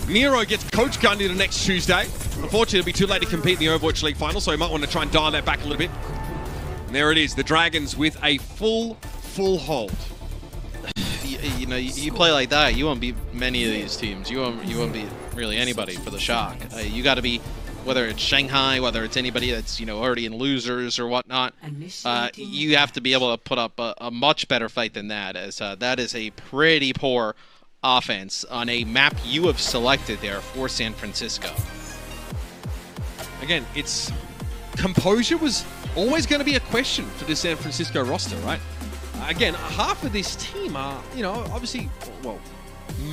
Miro gets coach gunned into next Tuesday. Unfortunately, it'll be too late to compete in the Overwatch League final, so he might want to try and dial that back a little bit. And there it is, the Dragons with a full hold.
You know, you play like that, you won't beat many of these teams. You won't beat really anybody for the Shock. You got to be, whether it's Shanghai, whether it's anybody that's, you know, already in losers or whatnot, you have to be able to put up a much better fight than that, as that is a pretty poor offense on a map you have selected there for San Francisco.
Again, composure was always going to be a question for the San Francisco roster, right? Again, half of this team are, you know, obviously, well,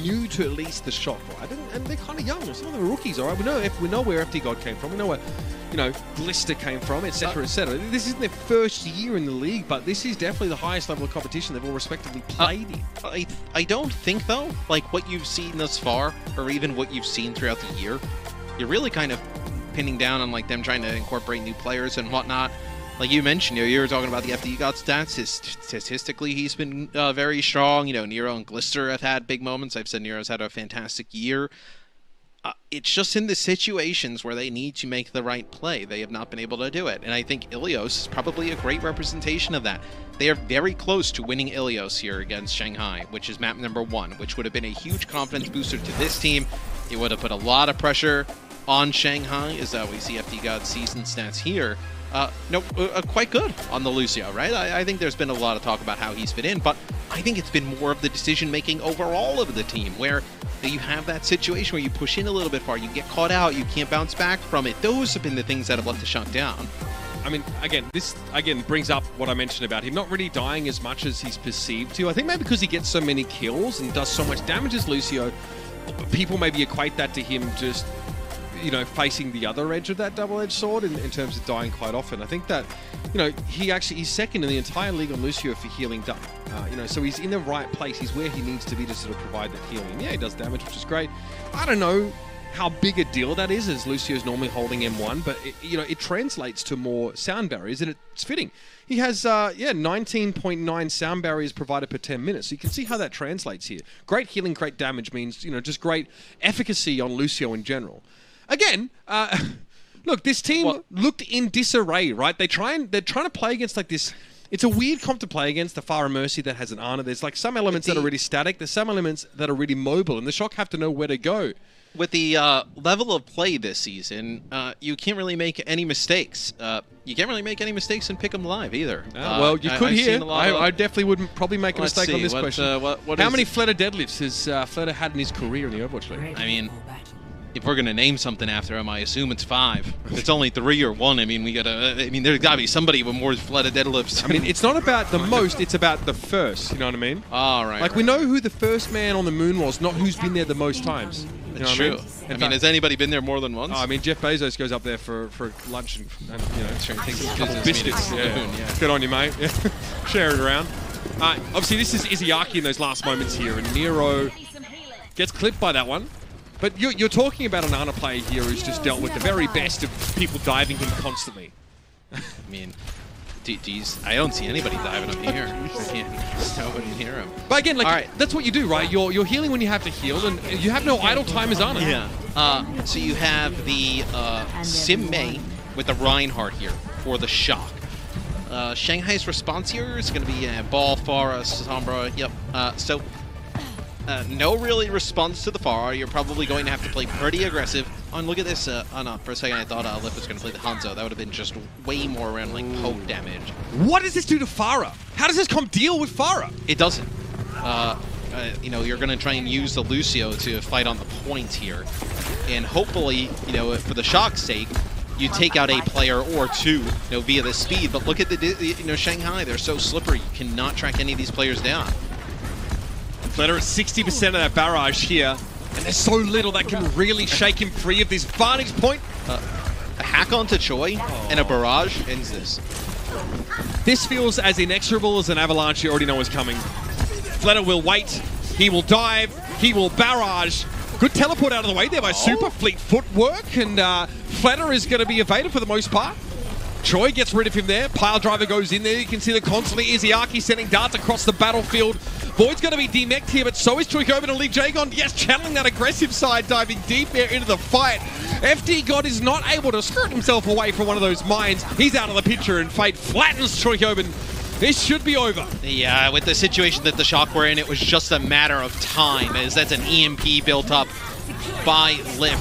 new to at least the Shock, right? And they're kind of young. Some of them are rookies, all right? We know where FD God came from. We know where, you know, Glister came from, etc., etc. This isn't their first year in the league, but this is definitely the highest level of competition they've all respectively played in.
I don't think, though, like what you've seen thus far, or even what you've seen throughout the year, you're really kind of pinning down on like them trying to incorporate new players and whatnot. Like you mentioned, you were talking about the FD God stats. Statistically, he's been very strong. You know, Nero and Glister have had big moments. I've said Nero's had a fantastic year. It's just in the situations where they need to make the right play, they have not been able to do it. And I think Ilios is probably a great representation of that. They are very close to winning Ilios here against Shanghai, which is map #1, which would have been a huge confidence booster to this team. It would have put a lot of pressure on Shanghai, as we see FD God's season stats here. Quite good on the Lucio, right? I think there's been a lot of talk about how he's fit in, but I think it's been more of the decision-making overall of the team, where you have that situation where you push in a little bit far, you get caught out, you can't bounce back from it. Those have been the things that have let the Shock down.
I mean, this brings up what I mentioned about him not really dying as much as he's perceived to. I think maybe because he gets so many kills and does so much damage as Lucio, people maybe equate that to him just, you know, facing the other edge of that double-edged sword in terms of dying quite often. I think that, you know, he's second in the entire league on Lucio for healing done. You know, so he's in the right place. He's where he needs to be to sort of provide that healing. Yeah, he does damage, which is great. I don't know how big a deal that is, as Lucio's normally holding M1, but it translates to more sound barriers, and it's fitting. He has 19.9 sound barriers provided per 10 minutes, so you can see how that translates here. Great healing, great damage means, you know, just great efficacy on Lucio in general. Again, look, this team looked in disarray, right? They're trying to play against like this. It's a weird comp to play against, the Far and Mercy that has an Ana. There's like some elements that are really static. There's some elements that are really mobile, and the Shock have to know where to go.
With the level of play this season, you can't really make any mistakes. You can't really make any mistakes in Pick 'em Live either.
Well, you could here. I definitely wouldn't probably make a mistake on this question.
What
How many Fleta deadlifts has Fleta had in his career in the Overwatch League?
I mean, if we're gonna name something after him, I assume it's 5. If it's only 3 or 1, I mean, there's gotta be somebody with more flooded deadlifts.
I mean, it's not about the most, it's about the first, you know what I mean?
All right.
Like, we know who the first man on the moon was, not who's been there the most times. You know
It's
what
true.
I mean?
Has anybody been there more than once?
Oh, I mean, Jeff Bezos goes up there for lunch and
takes his
a couple
business
biscuits.
meeting to the moon, yeah.
Good on you, mate. Share it around. Obviously, this is Izayaki in those last moments here, and Nero gets clipped by that one. But you're talking about a Nana player here who's just dealt with the very best of people diving him constantly.
I mean, I don't see anybody diving up here. There's nobody near him.
But again, like,
All right.
that's what you do, right? You're healing when you have to heal, and you have no idle time as Ana.
Yeah. So you have the Sim Mei with the Reinhardt here for the shock. Shanghai's response here is going to be Ball, Pharah, Sombra. Yep. No really response to the Pharah. You're probably going to have to play pretty aggressive. Oh, and look at this. No, for a second I thought Lip was going to play the Hangzhou. That would have been just way more around like poke damage.
What does this do to Pharah? How does this comp deal with Pharah?
It doesn't. You're going to try and use the Lucio to fight on the point here. And hopefully, for the shock's sake, you take out a player or two, via the speed. But look at the, Shanghai. They're so slippery. You cannot track any of these players down.
Flutter at 60% of that barrage here, and there's so little that can really shake him free of this vantage point.
A hack onto Choi and a barrage ends this.
This feels as inexorable as an avalanche you already know is coming. Flutter will wait, he will dive, he will barrage. Good teleport out of the way there by Super. Fleet footwork, and Flutter is going to be evaded for the most part. Choi gets rid of him there. Pile driver goes in there. You can see the constantly Izayaki sending darts across the battlefield. Void's going to be demeched here, but so is Troikoven and Lee Jagon. Yes, channeling that aggressive side, diving deep there into the fight. FD God is not able to skirt himself away from one of those mines. He's out of the picture, and Fate flattens Troikoven. This should be over.
Yeah, with the situation that the Shock were in, it was just a matter of time, as that's an EMP built up by Lip.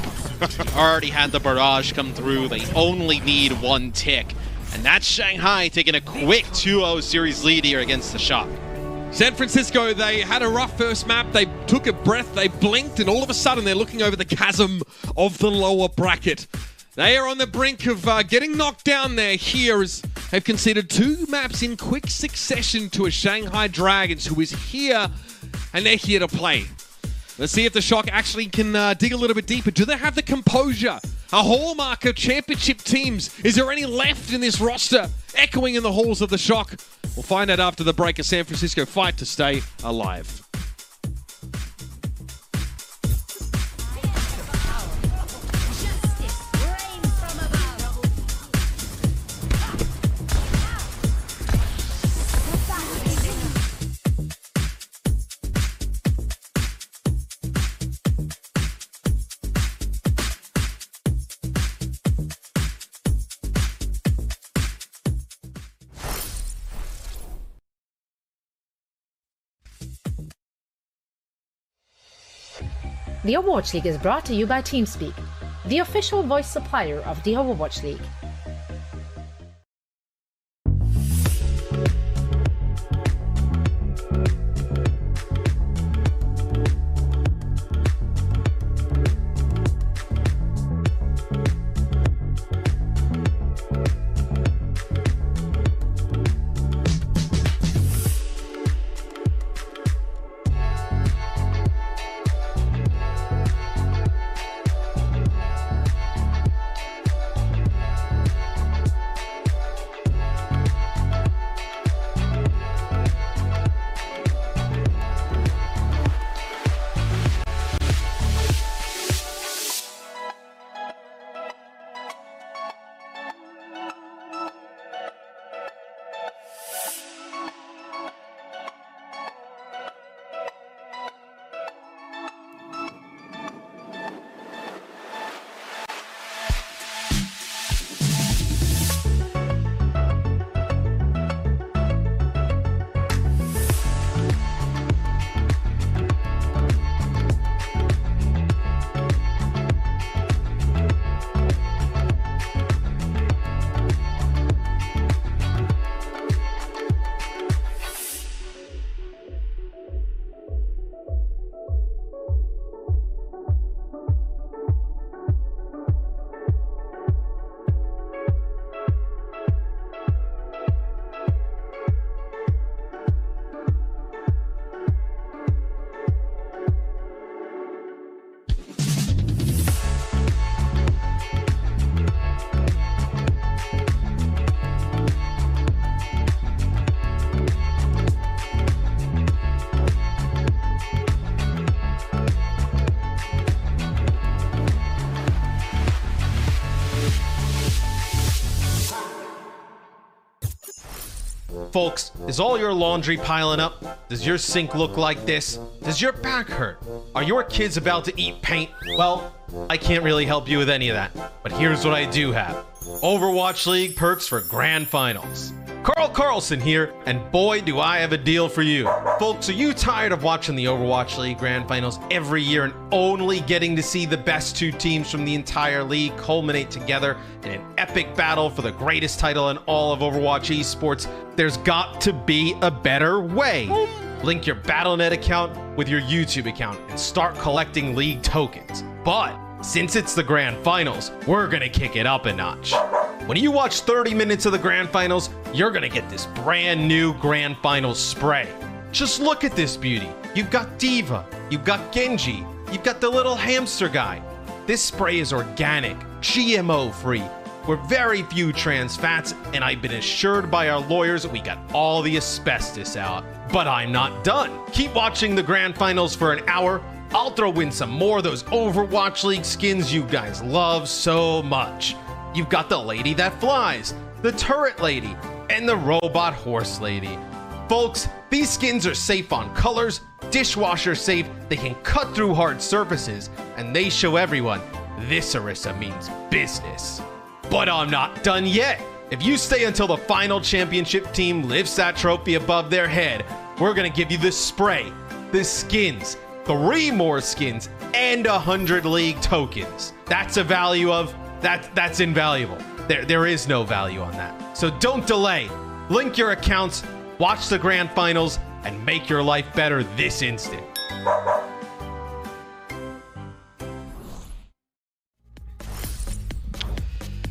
Already had the barrage come through. They only need one tick. And that's Shanghai taking a quick 2-0 series lead here against the Shock.
San Francisco, they had a rough first map. They took a breath, they blinked, and all of a sudden they're looking over the chasm of the lower bracket. They are on the brink of getting knocked down there here as they've conceded 2 maps in quick succession to a Shanghai Dragons who is here, and they're here to play. Let's see if the Shock actually can dig a little bit deeper. Do they have the composure? A hallmark of championship teams. Is there any left in this roster echoing in the halls of the Shock? We'll find out after the break. A San Francisco fight to stay alive.
The Overwatch League is brought to you by TeamSpeak, the official voice supplier of the Overwatch League.
Folks, is all your laundry piling up? Does your sink look like this? Does your back hurt? Are your kids about to eat paint? Well, I can't really help you with any of that, but here's what I do have. Overwatch League perks for Grand Finals. Carl Carlson here, and boy do I have a deal for you. Folks, are you tired of watching the Overwatch League Grand Finals every year and only getting to see the best 2 teams from the entire league culminate together in an epic battle for the greatest title in all of Overwatch Esports? There's got to be a better way. Link your Battle.net account with your YouTube account and start collecting league tokens. But since it's the Grand Finals, we're gonna kick it up a notch. When you watch 30 minutes of the Grand Finals, you're gonna get this brand new Grand Finals spray. Just look at this beauty. You've got Diva, you've got Genji, you've got the little hamster guy. This spray is organic, GMO free, with very few trans fats, and I've been assured by our lawyers that we got all the asbestos out. But I'm not done. Keep watching the Grand Finals for an hour. I'll throw in some more of those Overwatch League skins you guys love so much. You've got the lady that flies, the turret lady, and the robot horse lady. Folks, these skins are safe on colors, dishwasher safe, they can cut through hard surfaces, and they show everyone this Orisa means business. But I'm not done yet. If you stay until the final championship team lifts that trophy above their head, we're gonna give you the spray, the skins, 3 more skins, and 100 league tokens. That's a value of, that's invaluable. There is no value on that. So don't delay. Link your accounts, watch the Grand Finals, and make your life better this instant.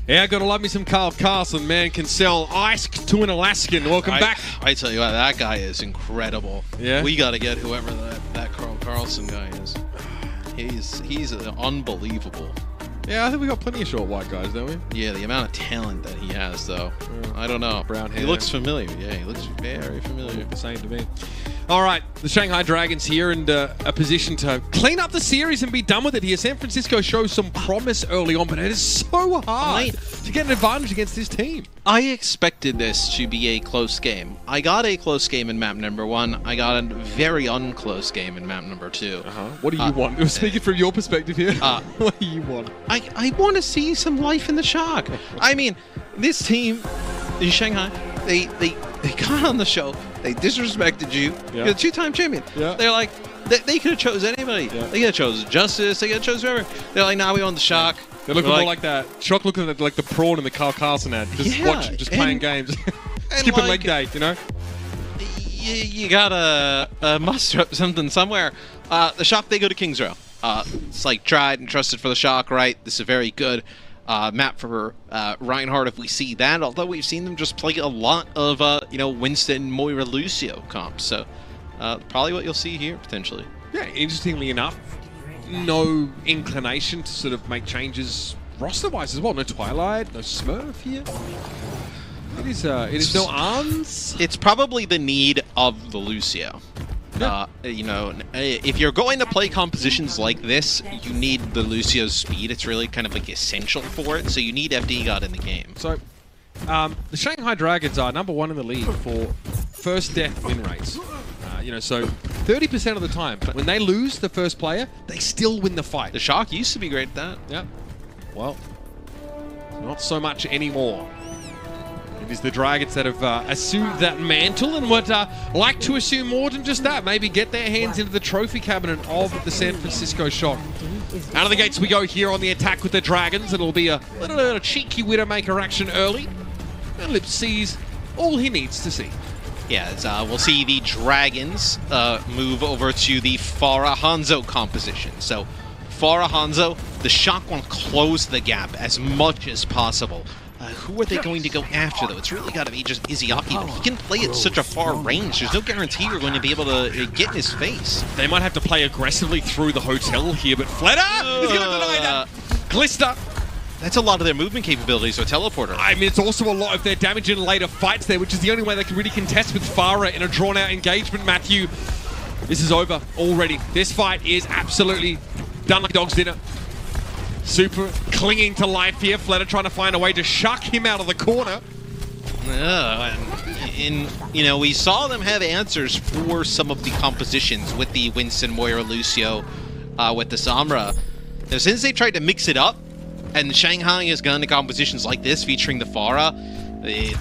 Yeah, gotta love me some Carl Carlson, man. Can sell ice to an Alaskan. Welcome back.
I tell you what, that guy is incredible.
Yeah?
We gotta get whoever that Carl Carlson guy is. He's unbelievable.
Yeah, I think we got plenty of short white guys, don't we?
Yeah, the amount of talent that he has, though. I don't know.
Brown hair.
He looks familiar. Yeah, he looks very familiar.
The same to me. All right, the Shanghai Dragons here and a position to clean up the series and be done with it here. San Francisco shows some promise early on, but it is so hard to get an advantage against this team.
I expected this to be a close game. I got a close game in map number 1. I got a very unclose game in map number 2.
What do you want? Speaking from your perspective here, what do you want?
I want to see some life in the Shock. I mean, this team in Shanghai, they got on the show. They disrespected you.
Yeah.
You're a 2-time champion.
Yeah.
They're like, they could have chose anybody.
Yeah.
They could have chose Justice. They could have chose whoever. They're like, nah, we want the Shock.
They're looking more like that. Shock looking at like the prawn in the Carl Carlson ad. Just playing games. Skipping leg day, you know?
You gotta muster up something somewhere. The Shock, they go to King's Row. It's like tried and trusted for the Shock, right? This is a very good map for Reinhardt if we see that, although we've seen them just play a lot of, Winston, Moira, Lucio comps. So probably what you'll see here, potentially.
Yeah, interestingly enough, no inclination to sort of make changes roster-wise as well. No Twilight, no Smurf here. It is no Arms.
It's probably the need of the Lucio.
Yeah.
If you're going to play compositions like this, you need the Lucio's speed. It's really kind of like essential for it, so you need FD God in the game.
So, the Shanghai Dragons are number 1 in the league for first death win rates. So 30% of the time, when they lose the first player, they still win the fight.
The Shock used to be great at that.
Yeah. Well, not so much anymore. It is the Dragons that have assumed that mantle and would like to assume more than just that. Maybe get their hands into the trophy cabinet of the San Francisco Shock. Out of the gates we go here on the attack with the Dragons. It'll be a little cheeky Widowmaker action early. And Lip sees all he needs to see.
Yeah, we'll see the Dragons move over to the Farah Hangzhou composition. So, Farah Hangzhou, the Shock want to close the gap as much as possible. Who are they going to go after, though? It's really got to be just Izzyaki, but he can play at such a far range. There's no guarantee you're going to be able to get in his face.
They might have to play aggressively through the hotel here, but Fleta is going to deny that. Glister.
That's a lot of their movement capabilities with Teleporter.
I mean, it's also a lot of their damage in later fights there, which is the only way they can really contest with Farah in a drawn-out engagement, Matthew. This is over already. This fight is absolutely done like a dog's dinner. Super clinging to life here. Fleta trying to find a way to shuck him out of the corner.
And we saw them have answers for some of the compositions with the Winston, Moira, Lucio, with the Sombra. Now, since they tried to mix it up, and Shanghai has gone to compositions like this featuring the Pharah,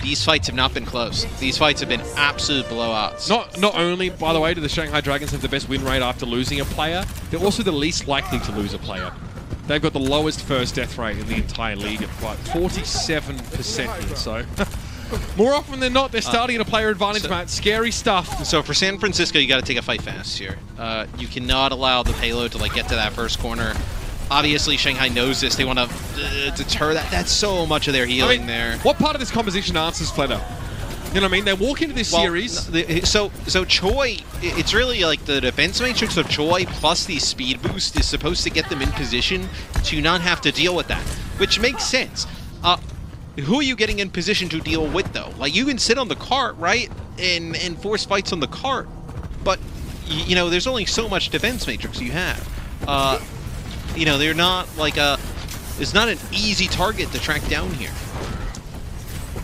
these fights have not been close. These fights have been absolute blowouts.
Not only, by the way, do the Shanghai Dragons have the best win rate after losing a player, they're also the least likely to lose a player. They've got the lowest first death rate in the entire league at 47% here, so more often than not, they're starting at a player advantage, Matt. Scary stuff.
So for San Francisco, you got to take a fight fast here. You cannot allow the payload to get to that first corner. Obviously, Shanghai knows this. They want to deter that. That's so much of their healing there.
What part of this composition answers Fletter? You know what I mean? They walk into this series.
So Choi, it's really like the defense matrix of Choi plus the speed boost is supposed to get them in position to not have to deal with that, which makes sense. Who are you getting in position to deal with, though? Like, you can sit on the cart, right, and force fights on the cart, but, there's only so much defense matrix you have. They're not it's not an easy target to track down here.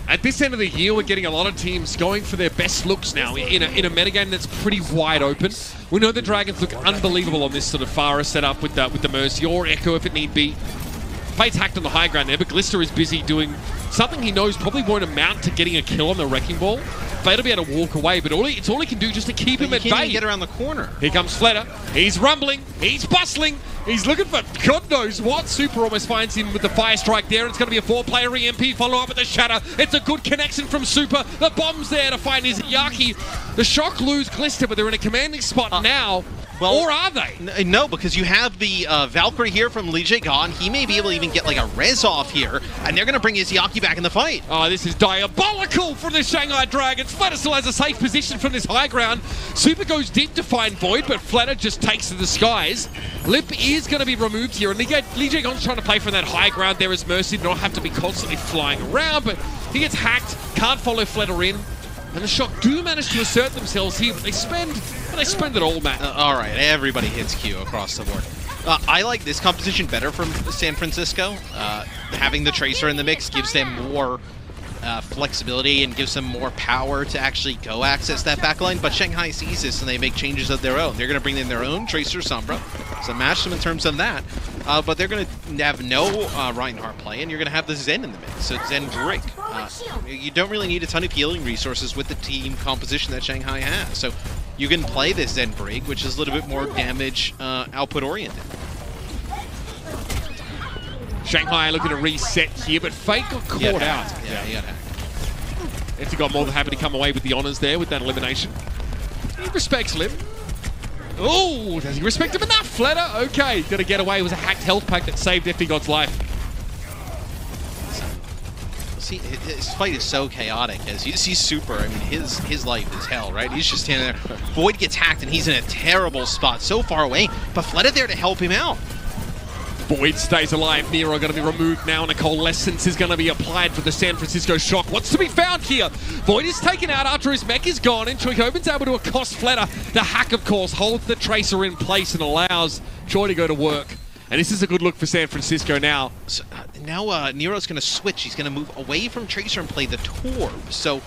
At this end of the year, we're getting a lot of teams going for their best looks now in a metagame that's pretty wide open. We know the Dragons look unbelievable on this sort of Pharah setup with the Mercy or Echo if it need be. Fate's hacked on the high ground there, but Glister is busy doing something he knows probably won't amount to getting a kill on the Wrecking Ball. Fate will be able to walk away, but it's all he can do just to keep him at bay.
He can't even get around the corner.
Here comes Fletter. He's rumbling. He's bustling. He's looking for God knows what. Super almost finds him with the Fire Strike there. It's going to be a 4-player EMP follow up with the Shatter. It's a good connection from Super. The bomb's there to find his Yaki. The Shock lose Glister, but they're in a commanding spot now. Or are they?
No, because you have the Valkyrie here from Lee Jae-gon. He may be able to even get a res off here, and they're going to bring his Yaki back in the fight.
Oh, this is diabolical from the Shanghai Dragons. Fletter still has a safe position from this high ground. Super goes deep to find Void, but Fletter just takes to the skies. Lip is going to be removed here, and Lee Jae-gon's trying to play from that high ground there as Mercy, not have to be constantly flying around, but he gets hacked, can't follow Fletter in. And the Shock do manage to assert themselves here, but they spend it all, Matt.
All right, everybody hits Q across the board. I like this composition better from San Francisco. Having the Tracer in the mix gives them more flexibility and gives them more power to actually go access that backline. But Shanghai sees this and they make changes of their own. They're going to bring in their own Tracer Sombra, so match them in terms of that. But they're going to have no Reinhardt play, and you're going to have the Zen in the mix. So Zen Brig. You don't really need a ton of healing resources with the team composition that Shanghai has. So you can play this Zen Brig, which is a little bit more damage output oriented.
Shanghai looking to reset here, but Fate got caught out.
Yeah, he got hacked.
If he got more than happy to come away with the honours there with that elimination. He respects Lip. Oh, does he respect him enough? Fletter, okay. Got to get away. It was a hacked health pack that saved FDGod's life.
See, his fight is so chaotic. As you see Super, I mean, his life is hell, right? He's just standing there. Void gets hacked, and he's in a terrible spot, so far away. But Fletter there to help him out.
Void stays alive. Nero going to be removed now, and a coalescence is going to be applied for the San Francisco Shock. What's to be found here? Void is taken out after his mech is gone, and Choikobin's able to accost Fletter. The hack, of course, holds the Tracer in place and allows Choi to go to work. And this is a good look for San Francisco now.
So, now Nero's going to switch. He's going to move away from Tracer and play the Torb. So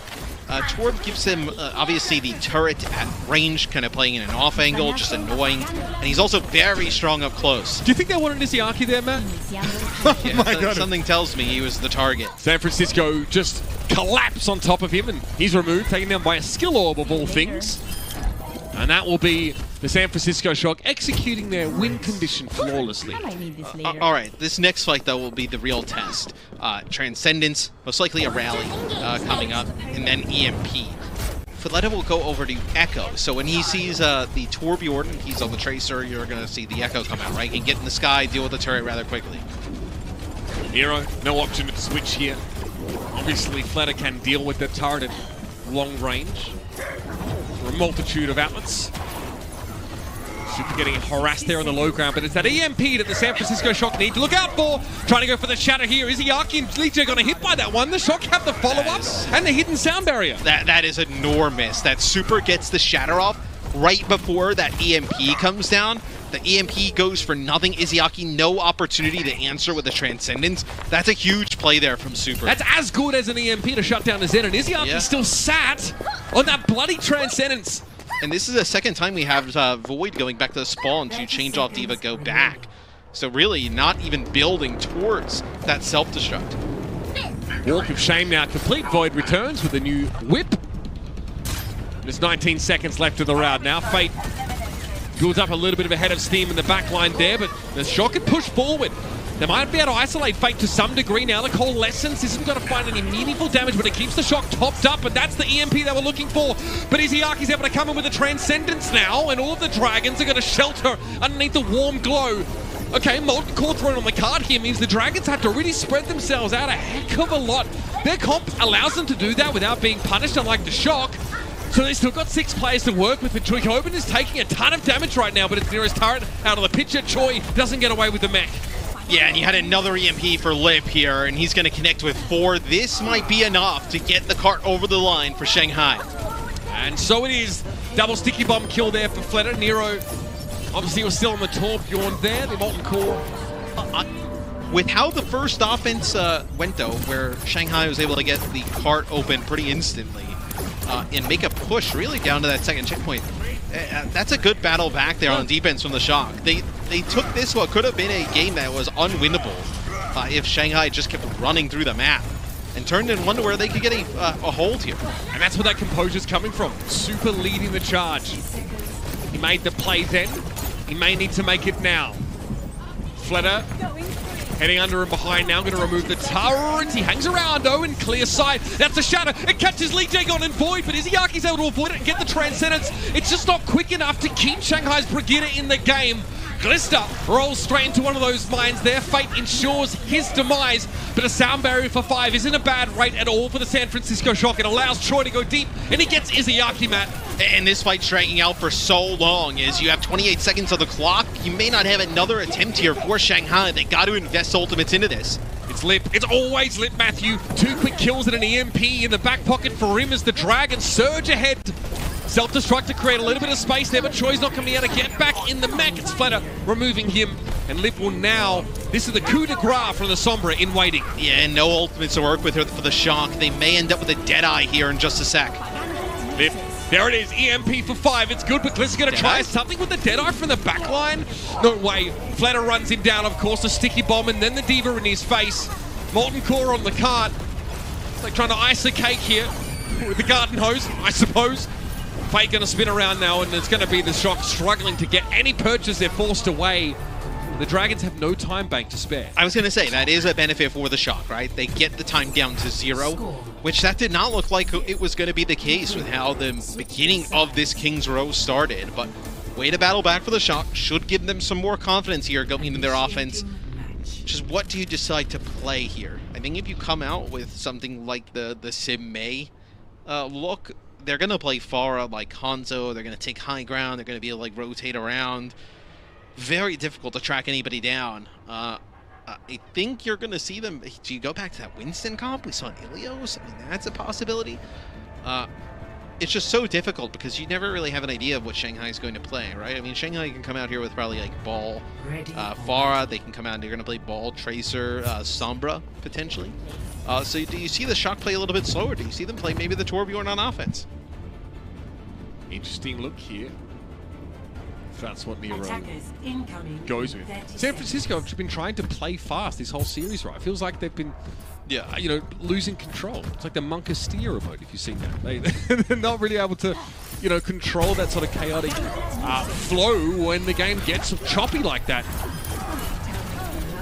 Torb gives him, obviously, the turret at range, kind of playing in an off angle, just annoying. And he's also very strong up close.
Do you think they wanted Izayaki there, Matt?
Yeah,
my God.
Something tells me he was the target.
San Francisco just collapse on top of him, and he's removed, taken down by a skill orb of all things. And that will be the San Francisco Shock executing their win condition flawlessly.
All right, this next fight, though, will be the real test. Transcendence, most likely a rally coming up, and then EMP. Fletter will go over to Echo. So when he sees the Torbjorn, he's on the Tracer, you're going to see the Echo come out, right? And get in the sky, deal with the turret rather quickly.
Nero, no option to switch here. Obviously, Fletter can deal with the turret at long range. A multitude of outlets. Super getting harassed there on the low ground, but it's that EMP that the San Francisco Shock need to look out for. Trying to go for the shatter here. Izayaki and Leech are going to hit by that one. The Shock have the follow-up and the hidden sound barrier.
That is enormous. That Super gets the shatter off right before that EMP comes down. The EMP goes for nothing. Izzyaki, no opportunity to answer with the Transcendence. That's a huge play there from Super.
That's as good as an EMP to shut down the Zen, and Izzyaki still sat on that bloody Transcendence.
And this is the second time we have Void going back to the spawn to change off D.Va, go back. So really not even building towards that self-destruct.
Walk of Shame now complete. Void returns with a new whip. There's 19 seconds left of the round now. Fate builds up a little bit of a head of steam in the back line there, but the Shock can push forward. They might be able to isolate Fate to some degree now. The Coalescence isn't going to find any meaningful damage, but it keeps the Shock topped up, and that's the EMP they were looking for. But Izzyaaki's able to come in with a Transcendence now, and all of the Dragons are going to shelter underneath the warm glow. Okay, Molten Core thrown on the card here means the Dragons have to really spread themselves out a heck of a lot. Their comp allows them to do that without being punished, unlike the Shock. So they still got 6 players to work with, and Choi Hoban is taking a ton of damage right now, but it's nearest turret out of the picture. Choi doesn't get away with the mech.
Yeah, and you had another EMP for Lip here, and he's going to connect with 4. This might be enough to get the cart over the line for Shanghai.
And so it is. Double sticky bomb kill there for Fleta. Nero obviously was still on the Torbjorn there. The Molten Core.
With how the first offense went, though, where Shanghai was able to get the cart open pretty instantly and make a push really down to that second checkpoint, that's a good battle back there on defense from the Shock. They took this what could have been a game that was unwinnable if Shanghai just kept running through the map and turned in one to where they could get a hold here.
And that's where that composure's coming from. Super leading the charge. He made the play then. He may need to make it now. Fleta heading under and behind now, going to remove the turret. He hangs around, in clear sight. That's a shadow. It catches Lee Jae-gon and Void, but Izzyaki's able to avoid it and get the Transcendence. It's just not quick enough to keep Shanghai's Brigitte in the game. Glister rolls straight into one of those mines there. Fate ensures his demise, but a sound barrier for 5 isn't a bad rate at all for the San Francisco Shock. It allows Troy to go deep, and he gets Izzyaki, Matt.
And this fight's dragging out for so long as you have 28 seconds on the clock. You may not have another attempt here for Shanghai. They got to invest ultimates into this.
It's Lip. It's always Lip, Matthew. 2 quick kills and an EMP in the back pocket for him as the Dragons surge ahead. Self-destruct to create a little bit of space there, but Troy's not going to be able to get back in the mech. It's Fleta removing him, and Lip will now... This is the coup de grace from the Sombra in waiting.
Yeah, and no ultimates to work with here for the Shock. They may end up with a Deadeye here in just a sec.
Lip. There it is, EMP for 5. It's good, but Gliz's going to try something with the Deadeye from the back line. No way. Fleta runs him down, of course, a sticky bomb, and then the D.Va in his face. Molten Core on the cart. It's like trying to ice a cake here with the garden hose, I suppose. Fate going to spin around now, and it's going to be the Shock struggling to get any purchase. They're forced away. The Dragons have no time bank to spare.
I was going to say, that is a benefit for the Shock, right? They get the time down to 0, which that did not look like it was going to be the case with how the beginning of this King's Row started. But way to battle back for the Shock. Should give them some more confidence here going into their offense. Just what do you decide to play here? I think if you come out with something like the Sim May look, they're going to play Farah like Hangzhou. They're going to take high ground. They're going to be able to like rotate around. Very difficult to track anybody down. I think you're going to see them. Do you go back to that Winston comp we saw in Ilios? I mean, that's a possibility. It's just so difficult because you never really have an idea of what Shanghai is going to play, right? I mean, Shanghai can come out here with probably like Ball, Farah. They can come out and they're going to play Ball, Tracer, Sombra, potentially. So do you see the Shock play a little bit slower? Do you see them play maybe the Torbjorn on offense?
Interesting look here. If that's what Nero goes with. San Francisco have been trying to play fast this whole series, right? It feels like they've been, losing control. It's like the Monka Steer remote, if you've seen that. They're not really able to, control that sort of chaotic flow when the game gets choppy like that.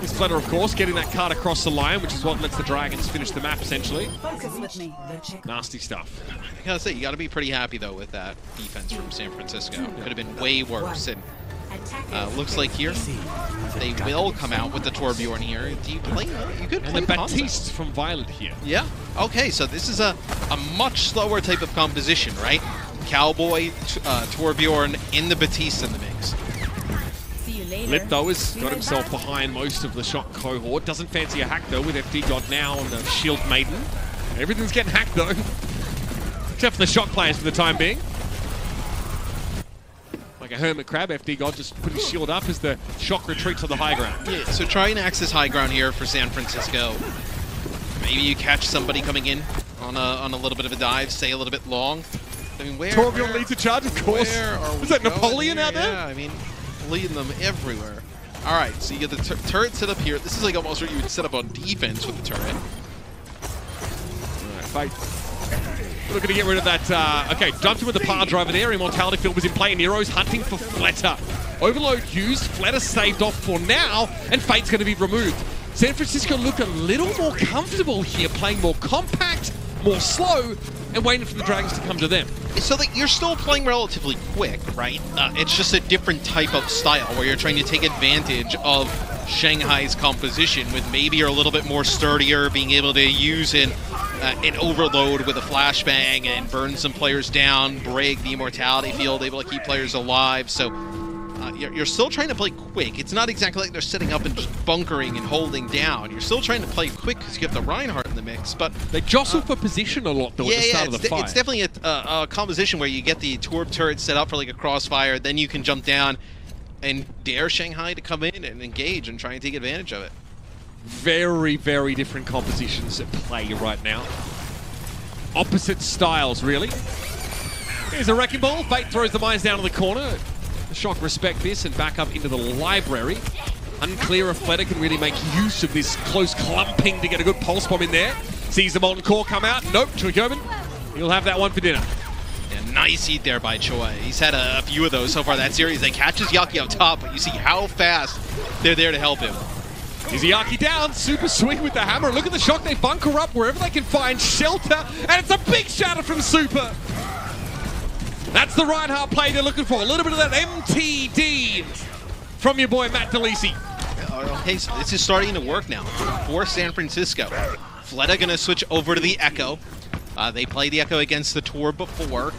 This Fleta, of course, getting that card across the line, which is what lets the Dragons finish the map, essentially. Nasty stuff.
I gotta say, you gotta be pretty happy, though, with that defense from San Francisco. Could have been way worse. And looks like here, they will come out with the Torbjorn here. Do you play? You could play
the Baptiste from Violet here.
Yeah. Okay, so this is a much slower type of composition, right? Cowboy, Torbjorn, in the Baptiste in the mix.
Lip, though, has got himself behind most of the Shock cohort. Doesn't fancy a hack, though, with FD God now on the Shield Maiden. Everything's getting hacked, though. Except for the Shock players for the time being. Like a hermit crab, FD God just put his shield up as the Shock retreats on the high ground.
Yeah, so try and access high ground here for San Francisco. Maybe you catch somebody coming in on a little bit of a dive, stay a little bit long. I mean, where...
Torbjorn leads a charge, of course.
Where are we
Is that
going
Napoleon
here?
out there?
Yeah, I mean, leading them everywhere. All right, so you get the turret set up here. This is like almost where you would set up on defense with the turret.
All right, Fate. Looking to get rid of that. Okay, jumped in with the power driver there. Immortality Field was in play. Nero's hunting for Fleta. Overload used. Fleta saved off for now, and Fate's going to be removed. San Francisco look a little more comfortable here, playing more compact, more slow, and waiting for the Dragons to come to them.
So that you're still playing relatively quick, right? It's just a different type of style where you're trying to take advantage of Shanghai's composition with maybe you're a little bit more sturdier, being able to use an overload with a flashbang and burn some players down, break the immortality field, able to keep players alive. So you're still trying to play quick. It's not exactly like they're setting up and just bunkering and holding down. You're still trying to play quick because you have the Reinhardt in the mix, but
they jostle for position a lot though at the start of the fight.
It's definitely a composition where you get the Torb turret set up for like a crossfire, then you can jump down and dare Shanghai to come in and engage and try and take advantage of it.
Very, very different compositions at play right now. Opposite styles, really. Here's a wrecking ball. Fate throws the mines down to the corner. The Shock respect this and back up into the library. Unclear if Fleta can really make use of this close clumping to get a good pulse bomb in there. Sees the Molten Core come out. Nope, Choi-Koben. He'll have that one for dinner.
Yeah, nice heat there by Choi. He's had a few of those so far that series. They catches Yaki up top, but you see how fast they're there to help him.
Izayaki down, super swing with the hammer. Look at the Shock, they bunker up wherever they can find shelter, and it's a big shatter from Super. That's the Reinhardt play they're looking for. A little bit of that MTD from your boy Matt DeLisi.
Okay, so this is starting to work now for San Francisco. Fleta gonna switch over to the Echo. They played the Echo against the Tor before.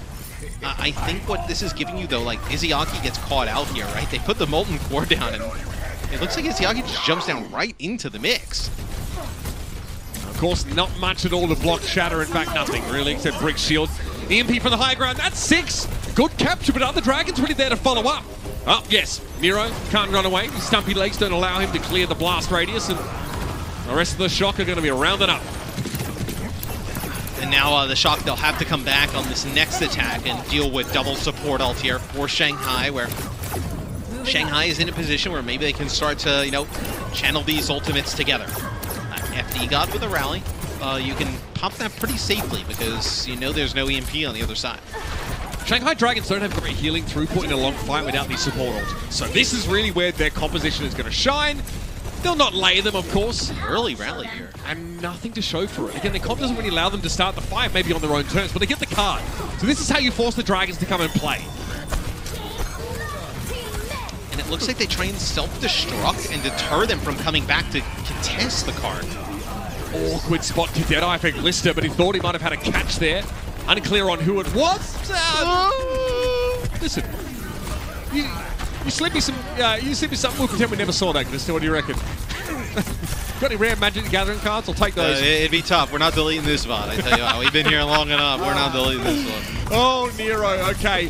I think what this is giving you though, like Izayaki gets caught out here, right? They put the Molten Core down and it looks like Izayaki just jumps down right into the mix.
Of course, not much at all to block Shatter. In fact, nothing really, except Brick Shield. EMP from the high ground, that's 6. Good capture, but other Dragons really there to follow up. Oh, yes, Nero can't run away. His stumpy legs don't allow him to clear the blast radius, and the rest of the Shock are going to be rounded up.
And now the Shock, they'll have to come back on this next attack and deal with double support ult here for Shanghai, where Shanghai is in a position where maybe they can start to, you know, channel these ultimates together. FD God with a rally. You can pop that pretty safely because you know there's no EMP on the other side.
Shanghai Dragons don't have great healing throughput in a long fight without these support ultimates. So this is really where their composition is going to shine. They'll not lay them, of course.
Early rally here.
And nothing to show for it. Again, their comp doesn't really allow them to start the fight, maybe on their own terms, but they get the card. So this is how you force the Dragons to come and play.
And it looks like they try and self-destruct and deter them from coming back to contest the card.
Awkward spot to Deadeye for Glister, but he thought he might have had a catch there. Unclear on who it was. Listen, you slip me something. We'll pretend we never saw that, Glister. What do you reckon? Got any rare Magic the Gathering cards? I'll take those.
It'd be tough. We're not deleting this VOD. I tell you what, we've been here long enough. We're not deleting this one.
Oh, Nero. Okay.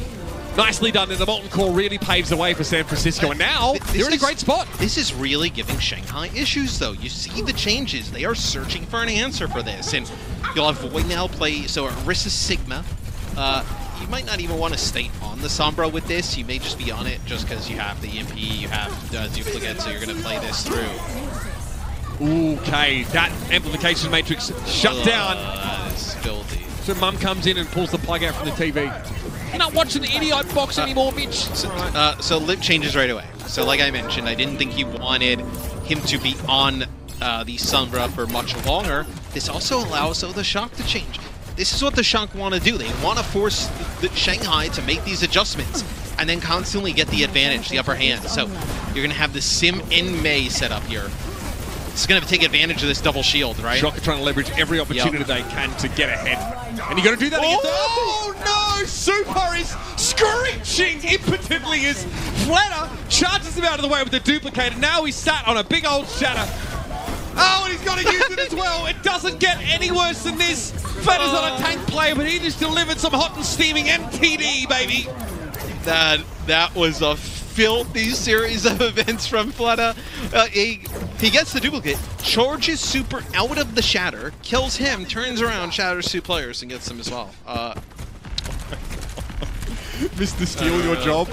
Nicely done. And the Molten Core really paves the way for San Francisco. And now, they're in a great spot.
This is really giving Shanghai issues, though. You see the changes. They are searching for an answer for this. And you'll have Void now play, so Orisa Sigma. You might not even want to stay on the Sombra with this. You may just be on it just because you have the EMP, you have Duplicate, so you're going to play this through.
Okay, that Amplification Matrix shut down.
That is filthy.
So Mum comes in and pulls the plug out from the TV. You're not watching the Idiot box anymore, Mitch.
So Lip changes right away. So like I mentioned, I didn't think he wanted him to be on the Sombra for much longer. This also allows the Shock to change. This is what the Shock want to do. They want to force the Shanghai to make these adjustments and then constantly get the advantage, the upper hand. So you're going to have the Sim in May set up here. It's going to take advantage of this double shield, right?
Shock are trying to leverage every opportunity they can to get ahead. And you got to do that against... Oh, no! Super is screeching impotently as Fleta charges him out of the way with the Duplicate. And now he's sat on a big old shatter. Oh, and he's got to use it as well. It doesn't get any worse than this. Fleta's not a tank player, but he just delivered some hot and steaming MTD, baby.
That was a filthy series of events from Fleta. He gets the duplicate, charges Super out of the Shatter, kills him, turns around, shatters 2 players, and gets them as well.
Mr. Steal your job.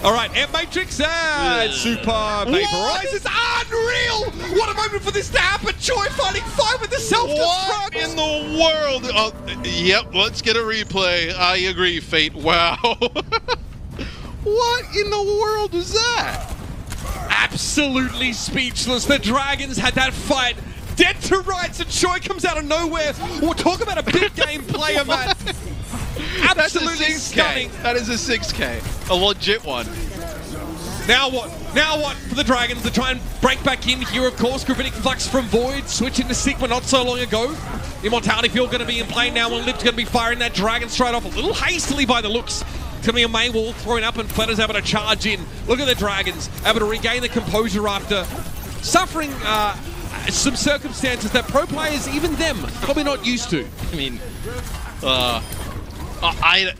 All right, Air Matrix and Super vaporizes. Unreal! What a moment for this to happen. Joy finding 5 with the self-destruct.
What in the world? Yep, let's get a replay. I agree, Fate. Wow. What in the world was that?
Absolutely speechless. The Dragons had that fight dead to rights, and Choi comes out of nowhere. We'll talk about a big game player, man. Absolutely stunning.
That is a 6K. A legit one.
Now what? Now what for the Dragons to try and break back in here, of course. Gravitic Flux from Void, switching to Sigma not so long ago. Immortality Field going to be in play now, and Lip's going to be firing that Dragon straight off a little hastily by the looks. It's going to be a main wall thrown up, and Fleta's able to charge in. Look at the Dragons, able to regain the composure after suffering some circumstances that pro players, even them, probably not used to.
I mean,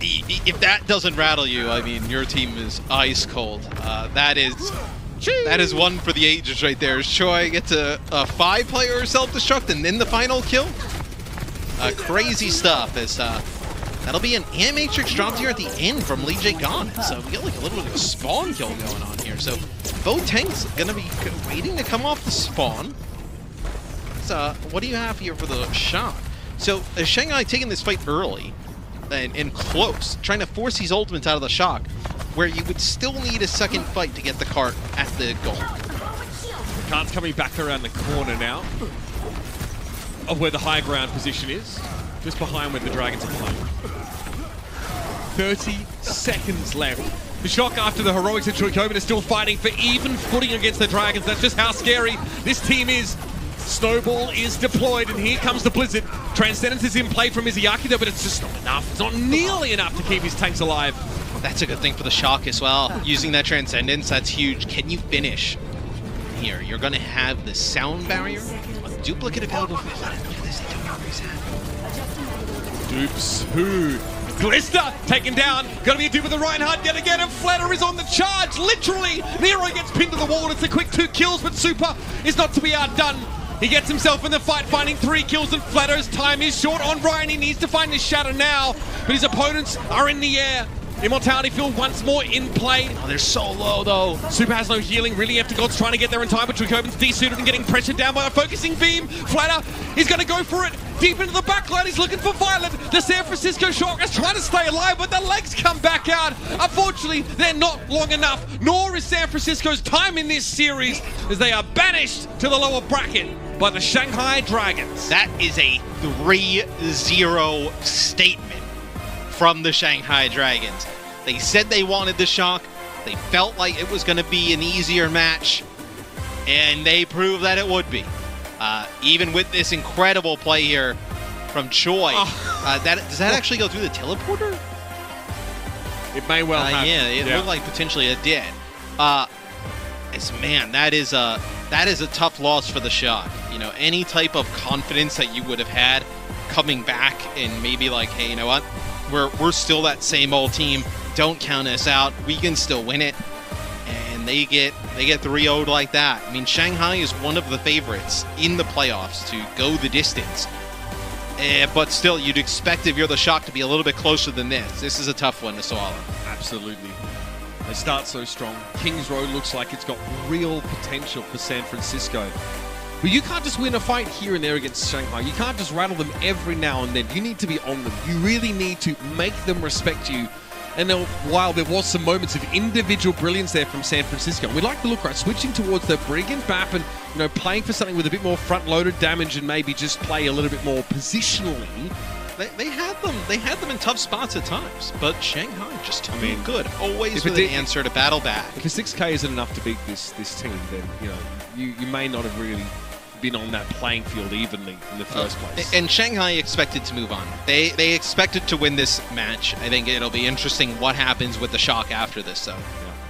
if that doesn't rattle you, I mean, your team is ice cold. That is one for the ages right there. Choi gets a 5-player self-destruct and then the final kill. Crazy stuff. As that'll be an Matrix dropped here at the end from Lee J. Gone. So we get like a little bit of a spawn kill going on here. So both tanks gonna be waiting to come off the spawn. So what do you have here for the shot? So Shanghai taking this fight early and close, trying to force these ultimates out of the shock, where you would still need a second fight to get the cart at the goal.
Khan's coming back around the corner now of where the high ground position is, just behind where the Dragons are playing. 30 seconds left. The shock after the heroics of Choi is still fighting for even footing against the Dragons. That's just how scary this team is. Snowball is deployed, and here comes the Blizzard. Transcendence is in play from Izayaki, though, but it's just not enough. It's not nearly enough to keep his tanks alive.
That's a good thing for the shock as well. Using that Transcendence, that's huge. Can you finish here? You're going to have the sound barrier, a duplicate available for this.
Dupes who? Glista taken down. Gonna be a dupe with the Reinhardt yet again, and Fleta is on the charge. Literally, Nero gets pinned to the wall. It's a quick 2 kills, but Super is not to be outdone. He gets himself in the fight, finding 3 kills, and Fleta's time is short on Ryan. He needs to find his shatter now, but his opponents are in the air. Immortality Field once more in play.
Oh, they're so low, though.
Super has no healing. Really after God's trying to get there in time, but Jacobin's desuited and getting pressured down by a focusing beam. Fleta, he's going to go for it. Deep into the backline, he's looking for Violet. The San Francisco Shock is trying to stay alive, but the legs come back out. Unfortunately, they're not long enough, nor is San Francisco's time in this series, as they are banished to the lower bracket by the Shanghai Dragons.
That is a 3-0 statement from the Shanghai Dragons. They said they wanted the shock. They felt like it was going to be an easier match, and they proved that it would be. Even with this incredible play here from Choi. Does that actually go through the teleporter?
It may well have.
Yeah, it looked like potentially it did. Man, that is a tough loss for the shock. You know, any type of confidence that you would have had coming back and maybe like, hey, you know what? We're still that same old team. Don't count us out. We can still win it. And they get 3-0'd like that. I mean, Shanghai is one of the favorites in the playoffs to go the distance. But still, you'd expect if you're the shock to be a little bit closer than this. This is a tough one to swallow.
Absolutely. They start so strong. Kings Row looks like it's got real potential for San Francisco. But you can't just win a fight here and there against Shanghai. You can't just rattle them every now and then. You need to be on them. You really need to make them respect you. And while there was some moments of individual brilliance there from San Francisco, we like the look, right? Switching towards the Brigand map and, you know, playing for something with a bit more front-loaded damage and maybe just play a little bit more positionally.
They had them in tough spots at times, but Shanghai just too good. Always with an answer to battle back.
If a 6K isn't enough to beat this team, then, you know, you may not have really been on that playing field evenly in the first place.
And Shanghai expected to move on. They expected to win this match. I think it'll be interesting what happens with the shock after this, though.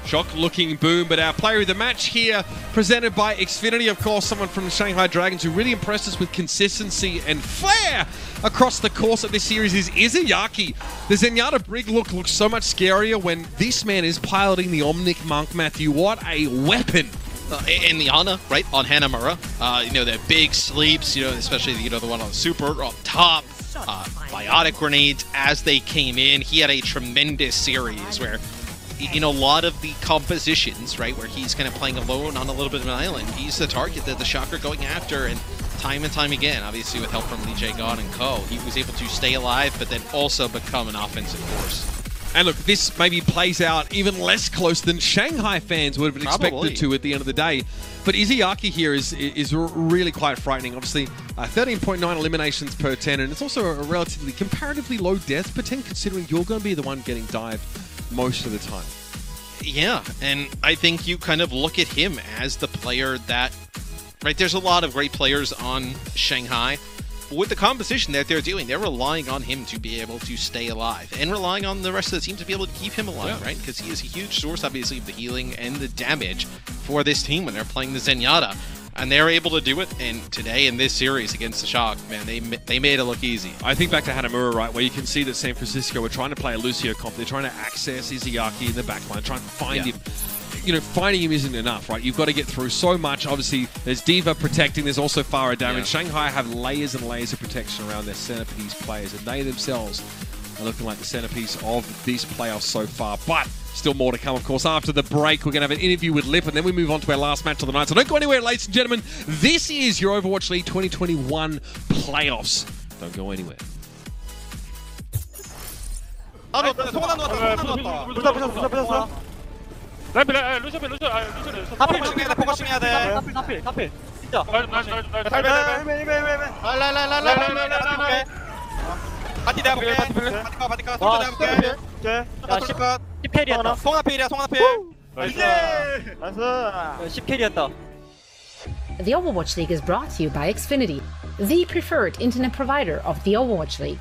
Shock-looking boom, but our player of the match here, presented by Xfinity, of course, someone from the Shanghai Dragons who really impressed us with consistency and flair across the course of this series, is Izayaki. The Zenyatta Brig looks so much scarier when this man is piloting the Omnic Monk, Matthew. What a weapon!
And the Ana, right, on Hanamura. The big sleeps, especially, the one on Super, on top. Biotic grenades as they came in. He had a tremendous series where, a lot of the compositions, right, where he's kind of playing alone on a little bit of an island, he's the target that the Shock are going after, and time again, obviously with help from Lee Jae-gon and co, he was able to stay alive, but then also become an offensive force.
And look, this maybe plays out even less close than Shanghai fans would have expected to at the end of the day. But Izayaki here is really quite frightening. Obviously, 13.9 eliminations per 10, and it's also a relatively comparatively low death per 10, considering you're going to be the one getting dived most of the time.
Yeah, and I think you kind of look at him as the player that, right, there's a lot of great players on Shanghai. With the composition that they're doing, they're relying on him to be able to stay alive and relying on the rest of the team to be able to keep him alive, right? Because he is a huge source, obviously, of the healing and the damage for this team when they're playing the Zenyatta. And they're able to do it, and today in this series against the Shock, man, they made it look easy.
I think back to Hanamura, right, where you can see that San Francisco were trying to play a Lucio comp. They're trying to access Izayaki in the backline, trying to find him. Finding him isn't enough, right? You've got to get through so much. Obviously, there's D.Va protecting. There's also Farah damage.
Yeah.
Shanghai have layers and layers of protection around their centerpiece players, and they themselves are looking like the centerpiece of these playoffs so far. But still more to come, of course. After the break, we're going to have an interview with Lip, and then we move on to our last match of the night. So don't go anywhere, ladies and gentlemen. This is your Overwatch League 2021 playoffs. Don't go anywhere.
하필 포커싱해야 돼, 포커싱해야 돼. 하필. 진짜. 바티 내가 볼게. 바티카. 솔도 내가 볼게. 야, 10캐리였다. 송하필이야, 송하필. 나이스. 10캐리였다.
The Overwatch League is brought to you by Xfinity, the preferred internet provider of the Overwatch League.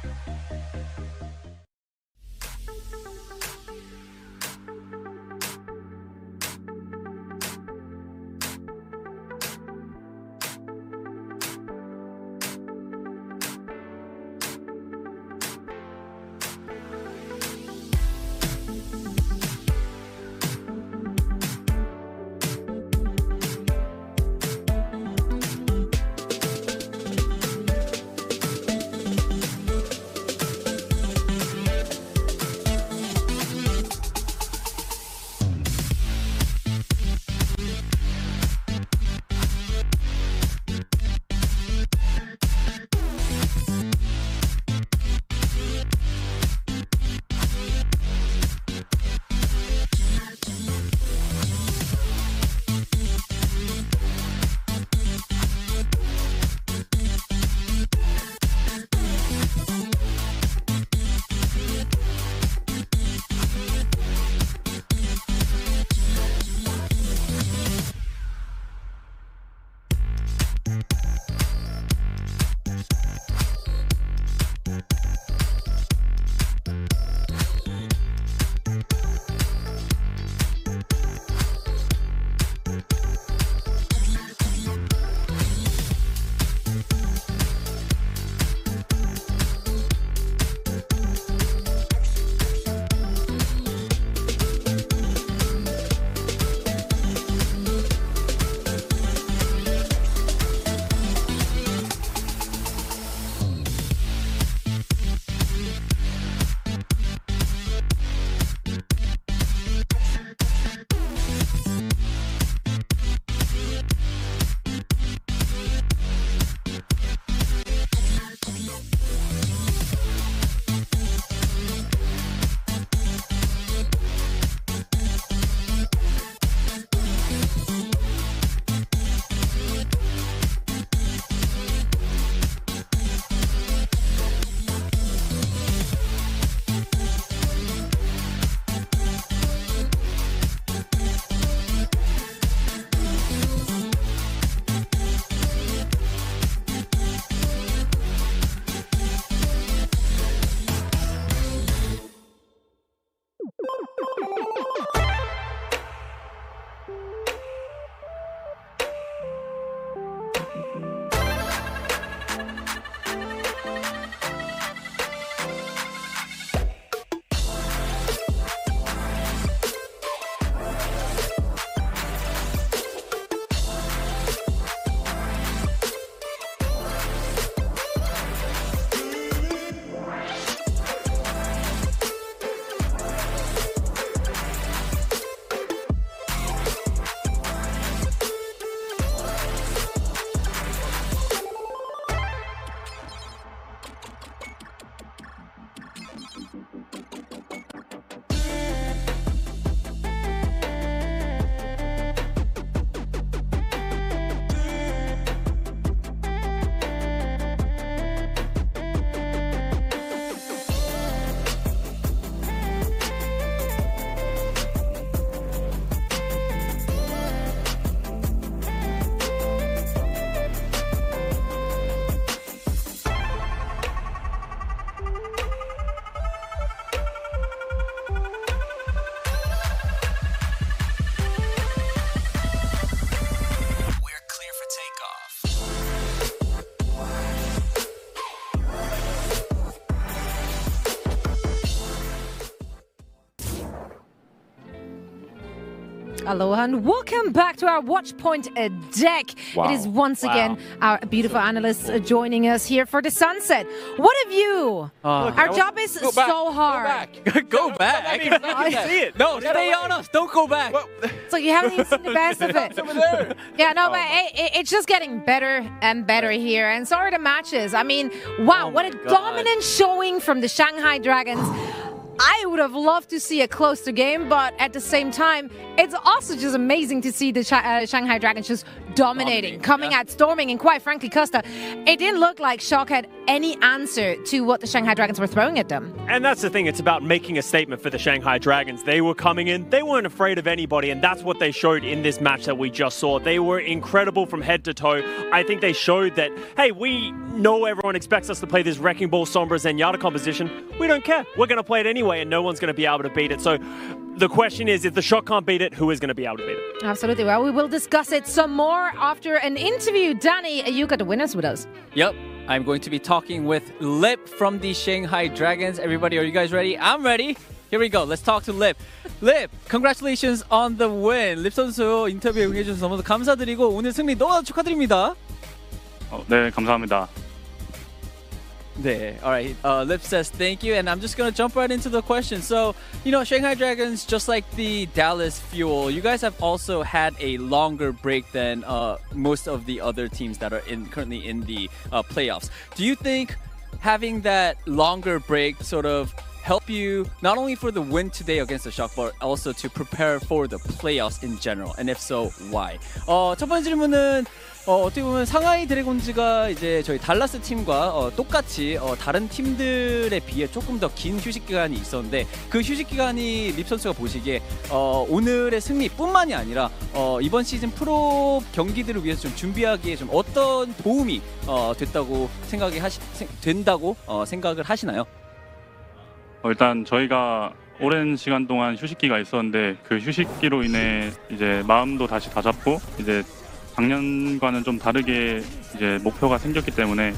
Aloha and welcome back to our Watchpoint deck.
Wow.
It is once again our beautiful analysts joining us here for the sunset. What have you? Our job is so hard.
Go back.
I see it.
No, stay on us. Don't go back.
So you haven't even seen the best of it. Yeah, no, but it's just getting better and better here. And so are the matches. I mean, wow, what a dominant showing from the Shanghai Dragons. I would have loved to see a closer game, but at the same time, it's also just amazing to see the Shanghai Dragons just dominating, coming out, storming, and quite frankly, Costa, it didn't look like Shock had any answer to what the Shanghai Dragons were throwing at them.
And that's the thing, it's about making a statement for the Shanghai Dragons. They were coming in, they weren't afraid of anybody, and that's what they showed in this match that we just saw. They were incredible from head to toe. I think they showed that, hey, we know everyone expects us to play this Wrecking Ball, Sombra, Zenyatta composition. We don't care. We're going to play it anyway, and no one's going to be able to beat it. So the question is, if the Shock can't beat it, who is going to be able to beat it?
Absolutely. Well, we will discuss it some more after an interview. Danny, you got the winners with us.
Yep. I'm going to be talking with Lip from the Shanghai Dragons. Everybody, are you guys ready? I'm ready. Here we go. Let's talk to Lip. Lip, congratulations on the win. 립 선수 인터뷰에 응해주셔서 너무 감사드리고 오늘 승리 너무 축하드립니다.
네, 감사합니다.
All right. Lip says thank you, and I'm just going to jump right into the question. So, Shanghai Dragons, just like the Dallas Fuel, you guys have also had a longer break than most of the other teams that are currently in the playoffs. Do you think having that longer break sort of help you not only for the win today against the Shock, but also to prepare for the playoffs in general? And if so, why? 첫 번째 질문은 어떻게 보면 상하이 드래곤즈가 이제 저희 달라스 팀과 똑같이 다른 팀들에 비해 조금 더 긴 휴식 기간이 있었는데 그 휴식 기간이 립 선수가 보시기에 오늘의 승리뿐만이 아니라 이번 시즌 프로 경기들을 위해서 좀 준비하기에 좀 어떤 도움이 된다고 생각을 하시나요?
일단 저희가 오랜 시간 동안 휴식기가 있었는데 그 휴식기로 인해 이제 마음도 다시 다잡고 이제 작년과는 좀 다르게 이제 목표가 생겼기 때문에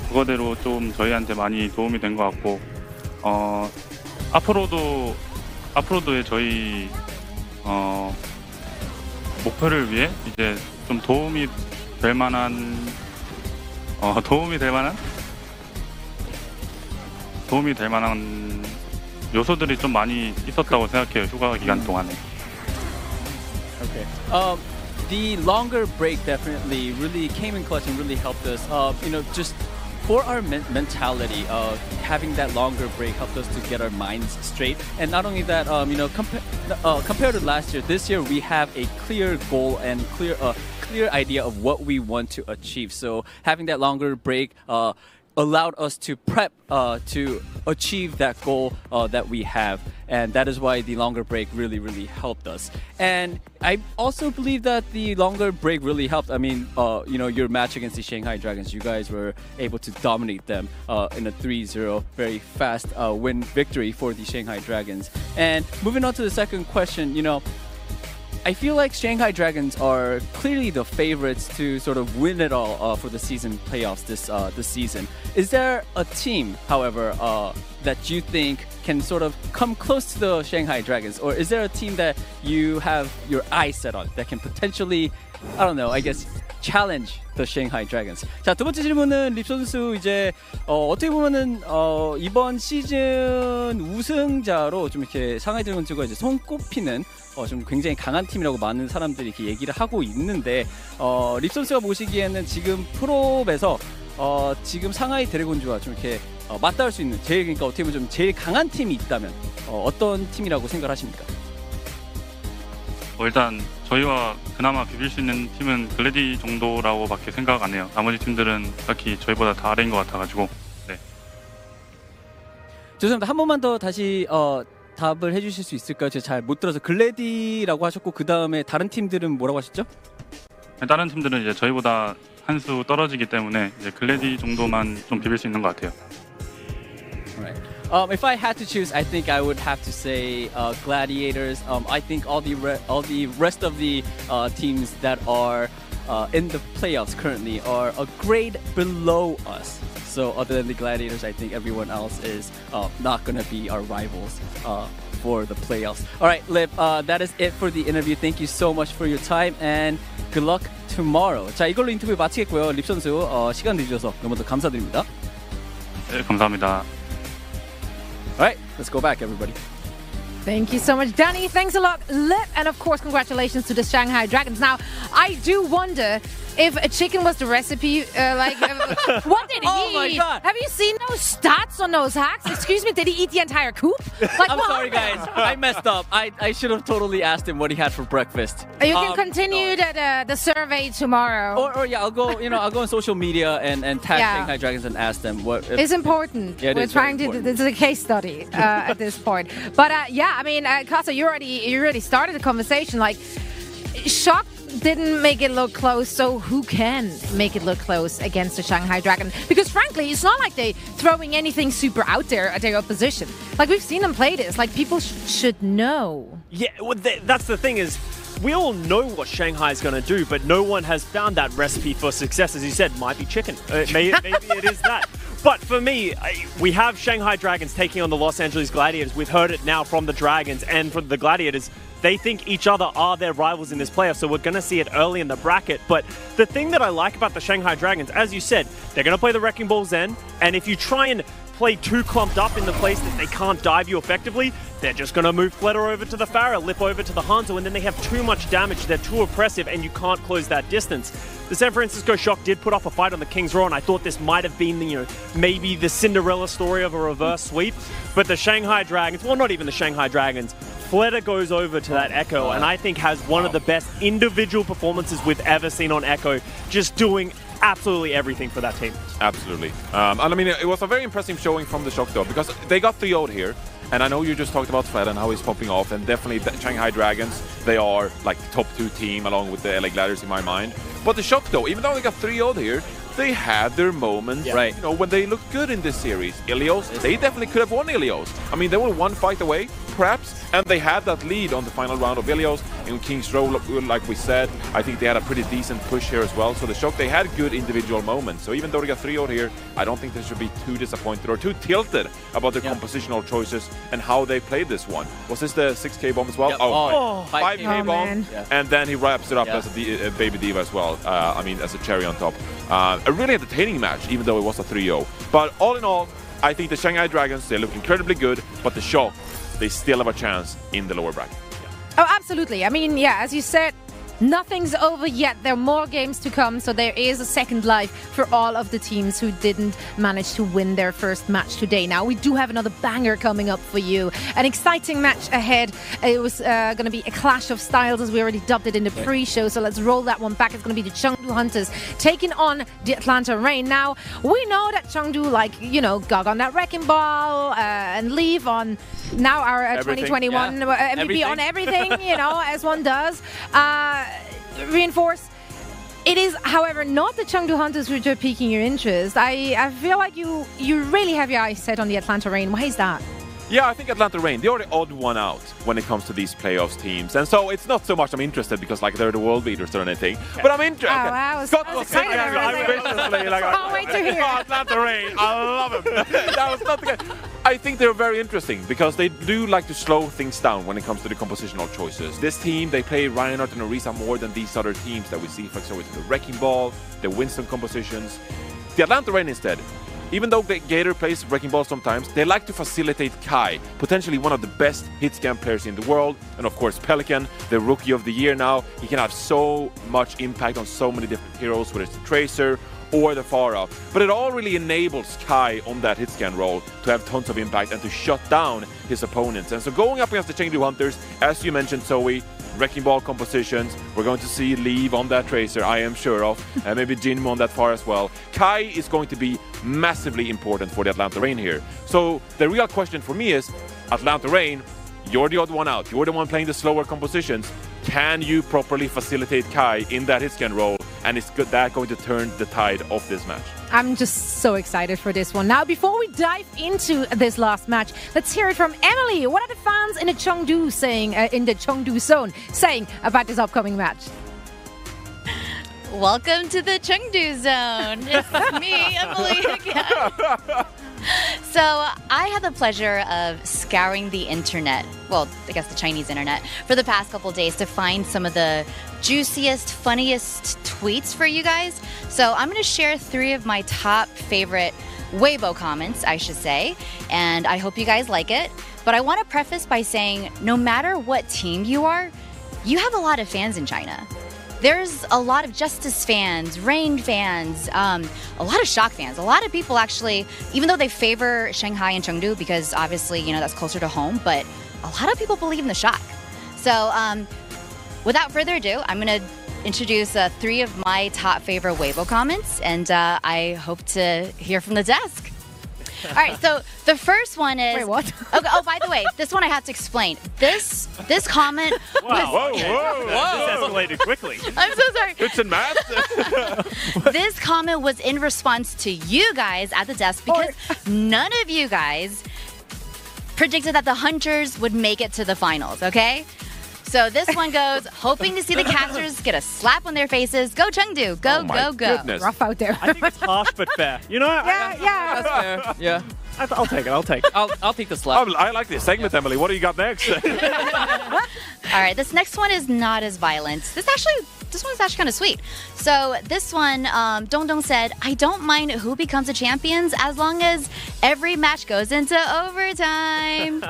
그거대로 좀 저희한테 많이 도움이 된 것 같고 앞으로도의 저희 목표를 위해 이제 좀 도움이 될 만한 요소들이 좀 많이 있었다고 생각해요. 휴가 기간 동안에.
Okay. The longer break definitely really came in clutch and really helped us. Just for our mentality, having that longer break helped us to get our minds straight. And not only that, compared to last year, this year we have a clear goal and clear idea of what we want to achieve. So having that longer break allowed us to prep to achieve that goal that we have, and that is why the longer break really, really helped us. And I also believe that the longer break really helped. I mean, your match against the Shanghai Dragons, you guys were able to dominate them in a 3-0, very fast win victory for the Shanghai Dragons. And moving on to the second question, I feel like Shanghai Dragons are clearly the favorites to sort of win it all for the season playoffs this season. Is there a team, however, that you think can sort of come close to the Shanghai Dragons? Or is there a team that you have your eyes set on that can potentially, I don't know, I guess, challenge the Shanghai Dragons? 자, 두 번째 질문은 립 선수 이제 어떻게 보면은 이번 시즌 우승자로 좀 이렇게 상하이 드래곤즈가 이제 손꼽히는 좀 굉장히 강한 팀이라고 많은 사람들이 이렇게 얘기를 하고 있는데 립 선수가 보시기에는 지금 프로에서 지금 상하이 드래곤즈와 좀 이렇게 맞닿을 수 있는 그러니까 어떻게 보면 좀 제일 강한 팀이 있다면 어떤 팀이라고 생각하십니까?
일단 저희와 그나마 비빌 수 있는 팀은 글래디 정도라고밖에 생각 안 해요. 나머지 팀들은 딱히 저희보다 다 아래인 것 같아가지고. 네.
죄송합니다. 한 번만 더 다시 답을 해주실 수 있을까요? 제가 잘 못 들어서 글래디라고 하셨고 그 다음에 다른 팀들은 뭐라고 하셨죠?
다른 팀들은 이제 저희보다 한 수 떨어지기 때문에 이제 글래디 정도만 좀 비빌 수 있는 것 같아요.
Right. If I had to choose, I think I would have to say Gladiators. I think all the rest of the teams that are in the playoffs currently are a grade below us. So other than the Gladiators, I think everyone else is not going to be our rivals for the playoffs. All right, Lip, that is it for the interview. Thank you so much for your time and good luck tomorrow. 자, 이걸로 인터뷰 마치겠고요. 립 선수 시간 내주셔서 너무도 감사드립니다.
네, 감사합니다.
All right, let's go back, everybody.
Thank you so much, Danny. Thanks a lot, Lip. And of course, congratulations to the Shanghai Dragons. Now, I do wonder if a chicken was the recipe, what did he
Oh my
eat?
God.
Have you seen those stats on those hacks? Excuse me, did he eat the entire coop? Like,
I'm
what
sorry, guys. I messed up. I should have totally asked him what he had for breakfast.
You can continue the survey tomorrow.
Or yeah, I'll go on social media and tag Shanghai Dragons and ask them what.
It's important.
Yeah,
We're trying to. This is a case study at this point. But yeah, I mean, Kasa, you already started the conversation. Like, shock didn't make it look close, so who can make it look close against the Shanghai Dragon? Because frankly, it's not like they're throwing anything super out there at their opposition. Like, we've seen them play this. Like, people should know.
Yeah, well, that's the thing is, we all know what Shanghai is going to do, but no one has found that recipe for success. As you said, might be chicken. Maybe it is that. But for me, we have Shanghai Dragons taking on the Los Angeles Gladiators. We've heard it now from the Dragons and from the Gladiators. They think each other are their rivals in this playoff, so we're going to see it early in the bracket. But the thing that I like about the Shanghai Dragons, as you said, they're going to play the Wrecking Ball Zen, and if you try and play too clumped up in the place that they can't dive you effectively, they're just going to move Fletter over to the Pharah, Lip over to the Hangzhou, and then they have too much damage. They're too oppressive, and you can't close that distance. The San Francisco Shock did put up a fight on the King's Row, and I thought this might have been, maybe the Cinderella story of a reverse sweep. But the Shanghai Dragons, well, not even the Shanghai Dragons, Fletter goes over to that Echo, and I think has one of the best individual performances we've ever seen on Echo, just doing absolutely everything for that team.
Absolutely. And I mean, it was a very impressive showing from the Shock, though, because they got 3-0 here. And I know you just talked about Fred and how he's popping off, and definitely the Shanghai Dragons, they are like the top 2 team along with the LA Gladiators in my mind. But the Shock, though, even though they got 3-0 here, they had their moments, right? When they looked good in this series. Ilios, they definitely could have won Ilios. I mean, they were one fight away, perhaps, and they had that lead on the final round of Ilios in King's Row, like we said. I think they had a pretty decent push here as well. So the Shock, they had good individual moments. So even though they got 3-0 here, I don't think they should be too disappointed or too tilted about their compositional choices and how they played this one. Was this the 6K bomb as well?
Yep.
Oh, 5K bomb.
Yeah.
And then he wraps it up as a Baby Diva as well. I mean, as a cherry on top. A really entertaining match, even though it was a 3-0. But all in all, I think the Shanghai Dragons, they look incredibly good, but the Shock, they still have a chance in the lower bracket.
Oh, absolutely. I mean, yeah, as you said, nothing's over yet. There are more games to come, so there is a second life for all of the teams who didn't manage to win their first match today. Now, we do have another banger coming up for you. An exciting match ahead. It was going to be a clash of styles, as we already dubbed it in the pre-show, so let's roll that one back. It's going to be the Chengdu Hunters taking on the Atlanta Reign. Now, we know that Chengdu, gog on that Wrecking Ball and leave on now our 2021 MVP on everything, as one does. Reinforce. It is, however, not the Chengdu Hunters which are piquing your interest. I feel like you really have your eyes set on the Atlanta Reign. Why is that?
Yeah, I think Atlanta Reign, they are the odd one out when it comes to these playoffs teams. And so it's not so much I'm interested because they're the world beaters or anything. But I'm interested.
Oh, wow.
Scott was saying
Can't wait to hear.
Atlanta Reign, I love him. That was not the case. I think they're very interesting because they do like to slow things down when it comes to the compositional choices. This team, they play Reinhardt and Orisa more than these other teams that we see, for example, the Wrecking Ball, the Winston compositions. The Atlanta Reign instead, even though the Gator plays Wrecking Ball sometimes, they like to facilitate Kai, potentially one of the best hit scan players in the world. And of course, Pelican, the Rookie of the Year now. He can have so much impact on so many different heroes, whether it's the Tracer or the Pharah. But it all really enables Kai on that hit scan role to have tons of impact and to shut down his opponents. And so going up against the Chengdu Hunters, as you mentioned, Zoe, Wrecking Ball compositions. We're going to see Leave on that Tracer, I am sure of. And maybe Jinmo on that far as well. Kai is going to be massively important for the Atlanta Reign here. So the real question for me is, Atlanta Reign, you're the odd one out. You're the one playing the slower compositions. Can you properly facilitate Kai in that hit scan role? And is that going to turn the tide of this match?
I'm just so excited for this one. Now, before we dive into this last match, let's hear it from Emily. What are the fans in the Chengdu saying, in the Chengdu zone, saying about this upcoming match?
Welcome to the Chengdu zone. It's me, Emily, again. So I had the pleasure of scouring the internet, well, I guess the Chinese internet, for the past couple days to find some of the juiciest, funniest tweets for you guys. So I'm going to share 3 of my top favorite Weibo comments, I should say, and I hope you guys like it. But I want to preface by saying, no matter what team you are, you have a lot of fans in China. There's a lot of Justice fans, Rain fans, a lot of Shock fans. A lot of people actually, even though they favor Shanghai and Chengdu because obviously, you know, that's closer to home, but a lot of people believe in the Shock. So without further ado, I'm going to introduce 3 of my top favorite Weibo comments, and I hope to hear from the desk. All right, so the first one is...
Wait, what?
Okay, oh, by the way, this one I have to explain. This comment
Wow.
was...
Whoa. This escalated quickly.
I'm so sorry.
It's in math.
This comment was in response to you guys at the desk because none of you guys predicted that the Hunters would make it to the finals, okay? So this one goes, hoping to see the casters get a slap on their faces. Go Chengdu, go, go, go.
Goodness.
Rough out there.
I think it's harsh but fair. You know,
yeah.
That's fair. Yeah.
I'll take it. I'll take it.
I'll take the slap.
I like this segment, Emily. What do you got next?
All right, this next one is not as violent. This one's actually kind of sweet. So this one, Dong said, I don't mind who becomes the champions as long as every match goes into overtime.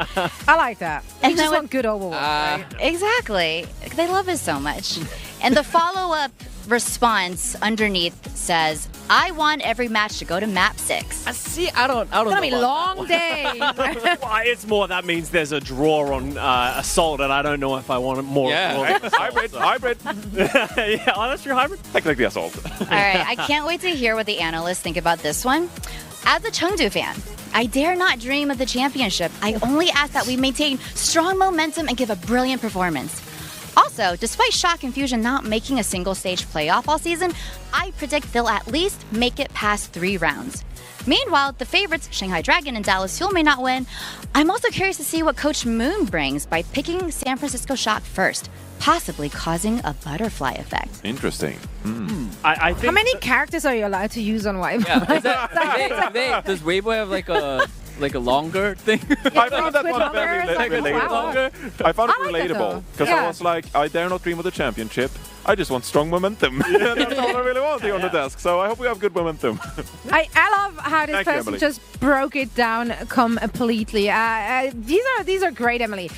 I like that.
And
You
then
just want good Overwatch, right?
Exactly. They love it so much. And the follow-up response underneath says, I want every match to go to map 6.
See, I don't
It's gonna be a long day.
Well, it's more that means there's a draw on Assault, and I don't know if I want more.
Yeah.
Hybrid.
Yeah, oh, that's your hybrid?
Technically Assault.
All right, I can't wait to hear what the analysts think about this one. As a Chengdu fan, I dare not dream of the championship. I only ask that we maintain strong momentum and give a brilliant performance. Also, despite Shock and Fusion not making a single stage playoff all season, I predict they'll at least make it past 3 rounds. Meanwhile, the favorites, Shanghai Dragon and Dallas Fuel, may not win. I'm also curious to see what Coach Moon brings by picking San Francisco Shock first, possibly causing a butterfly effect.
Interesting.
I think
How many characters are you allowed to use on Weibo?
Yeah. Is that, does Weibo have like a longer thing?
I found that
With
one
longer,
very
it's like,
relatable. I found it
I like it,
relatable
though.
because
Yeah.
I was like, I dare not dream of the championship. I just want strong momentum. That's all I really want here on the desk. So I hope we have good momentum.
I love how this
Thank you,
person
Emily.
just broke it down completely. These are great, Emily.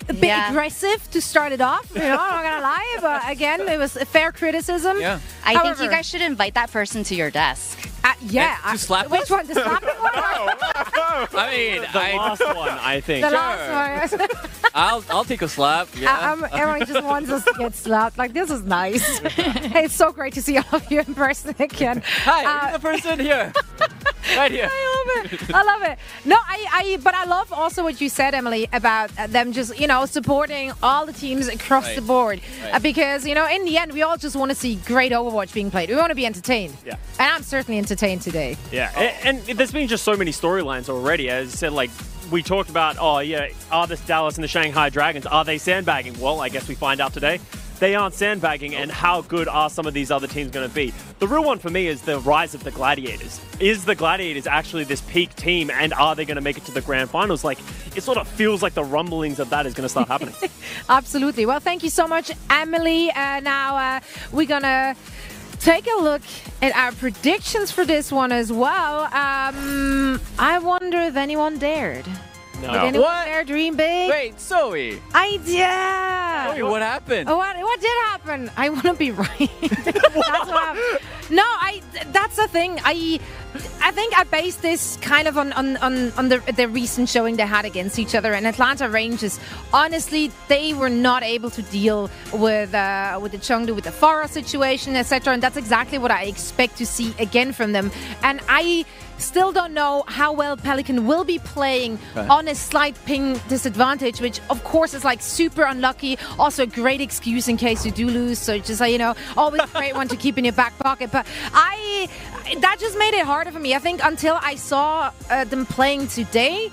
A bit aggressive to start it off, you know, I'm not gonna lie, but again, it was a fair criticism.
Yeah.
I think
However-
you guys should invite that person to your desk.
Yeah.
To slap
Which
us?
one? The slapping one?
I mean,
the last one, I think.
The last one.
I'll take a slap. Yeah.
Everyone just wants us to get slapped. Like, this is nice. It's so great to see all of you in person again.
Hi, are you the person here? Right here.
I love it. No, but I love also what you said, Emily, about them just, you know, supporting all the teams across the board.
Right.
Because, you know, in the end, we all just want to see great Overwatch being played. We want to be entertained.
Yeah.
And I'm certainly entertained today.
Yeah, and there's been just so many storylines already. As you said, like, we talked about, are this Dallas and the Shanghai Dragons, are they sandbagging? Well, I guess we find out today. They aren't sandbagging, and how good are some of these other teams going to be? The real one for me is the rise of the Gladiators. Is the Gladiators actually this peak team, and are they going to make it to the grand finals? Like, it sort of feels like the rumblings of that is going to start happening.
Absolutely. Well, thank you so much, Emily. Now we're going to take a look at our predictions for this one as well. I wonder if anyone dared.
No.
Did anyone
What?
dare dream big?
Wait, Zoe.
Yeah.
Zoe, what happened?
What did happen? I want to be right. That's what happened. No, that's the thing. I think I based this kind of on the recent showing they had against each other. And Atlanta Rangers, honestly, they were not able to deal with the Chengdu, with the Farah situation, etc. And that's exactly what I expect to see again from them. And I still don't know how well Pelican will be playing on a slight ping disadvantage, which of course is like super unlucky. Also a great excuse in case you do lose. So just like, you know, always a great one to keep in your back pocket. But that just made it harder for me. I think until I saw them playing today,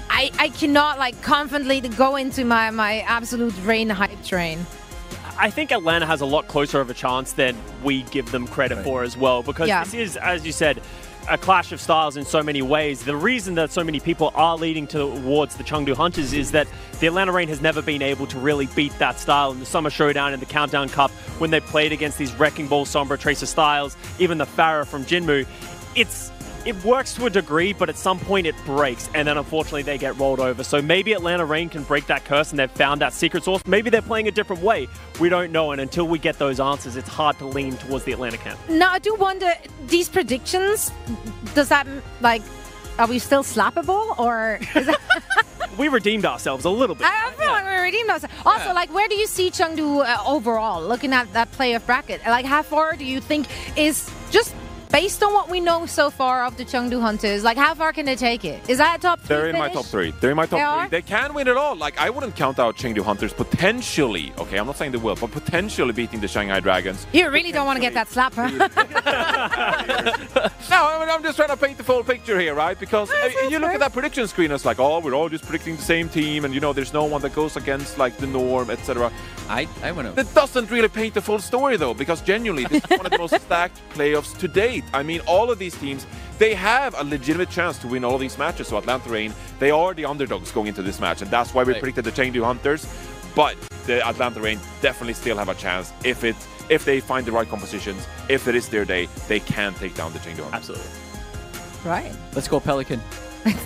I cannot like confidently go into my absolute Rain hype train.
I think Atlanta has a lot closer of a chance than we give them credit for as well, because this is, as you said, a clash of styles in so many ways. The reason that so many people are leading towards the Chengdu Hunters is that the Atlanta Reign has never been able to really beat that style. In the Summer Showdown and the Countdown Cup, when they played against these Wrecking Ball, Sombra, Tracer styles, even the Pharah from Jinmu, it works to a degree, but at some point it breaks, and then unfortunately they get rolled over. So maybe Atlanta Reign can break that curse and they've found that secret sauce. Maybe they're playing a different way. We don't know, and until we get those answers, it's hard to lean towards the Atlanta camp.
Now, I do wonder, these predictions, does that, like, are we still slappable, or is that...
We redeemed ourselves a little bit.
I feel like we redeemed ourselves. Also, like, where do you see Chengdu overall, looking at that playoff bracket? Like, how far do you think is just... Based on what we know so far of the Chengdu Hunters, like, how far can they take it? Is that a top 3
They're in my top 3. They're in my top 3. They can win it all. Like, I wouldn't count out Chengdu Hunters potentially. Okay, I'm not saying they will, but potentially beating the Shanghai Dragons.
You really don't want to get that slap, huh?
No, I mean, I'm just trying to paint the full picture here, right? Because you look at that prediction screen, it's like, oh, we're all just predicting the same team, and, you know, there's no one that goes against, like, the norm, etc.
I want to...
That doesn't really paint the full story, though, because genuinely, this is one of the most stacked playoffs to date. I mean, all of these teams, they have a legitimate chance to win all of these matches. So Atlanta Reign, they are the underdogs going into this match, and that's why we predicted the Chengdu Hunters. But the Atlanta Reign definitely still have a chance if they find the right compositions. If it is their day, they can take down the Chengdu Hunters.
Absolutely.
Right.
Let's go, Pelican.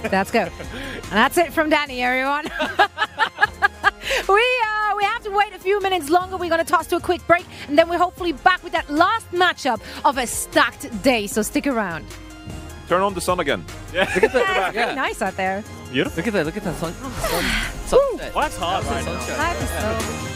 Let's go. And that's it from Danny, everyone. We have to wait a few minutes longer. We're going to toss to a quick break, and then we're hopefully back with that last matchup of a stacked day. So stick around.
Turn on the sun again.
Yeah. Look at that. It's pretty nice out there.
Beautiful.
Look at that sun.
Well, that's hard right now.
Life is so...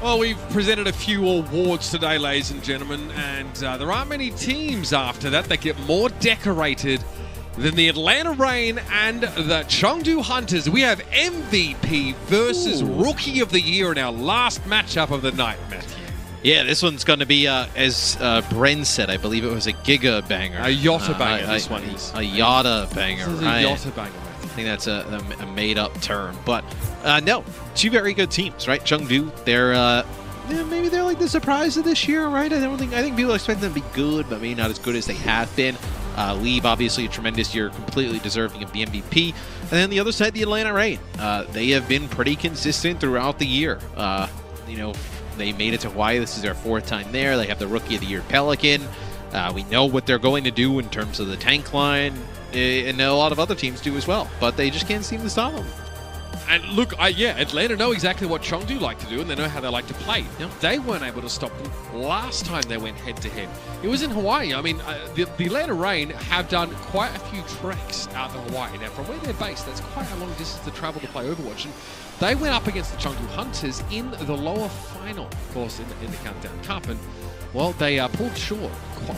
Well, we've presented a few awards today, ladies and gentlemen, and there aren't many teams after that get more decorated than the Atlanta Reign and the Chengdu Hunters. We have MVP versus Rookie of the Year in our last matchup of the night, Matthew.
Yeah, this one's going to be, as Bren said, I believe it was a giga banger.
A Yotta banger, this one is.
A Yotta banger,
This is
right?
a Yotta banger, Matthew.
I think that's a made-up term. But, no, two very good teams, right? Chengdu, they're... maybe they're like the surprise of this year, right? I think people expect them to be good, but maybe not as good as they have been. Leave, obviously, a tremendous year, completely deserving of the MVP. And then the other side, the Atlanta Reign. They have been pretty consistent throughout the year. They made it to Hawaii. This is their 4th time there. They have the Rookie of the Year Pelican. We know what they're going to do in terms of the tank line, and a lot of other teams do as well. But they just can't seem to stop them.
And look, Atlanta know exactly what Chengdu like to do, and they know how they like to play. They weren't able to stop them last time they went head-to-head. It was in Hawaii. I mean, the Atlanta Reign have done quite a few treks out to Hawaii. Now, from where they're based, that's quite a long distance to travel to play Overwatch. And they went up against the Chengdu Hunters in the lower final, of course, in the Countdown Cup. And, well, they pulled short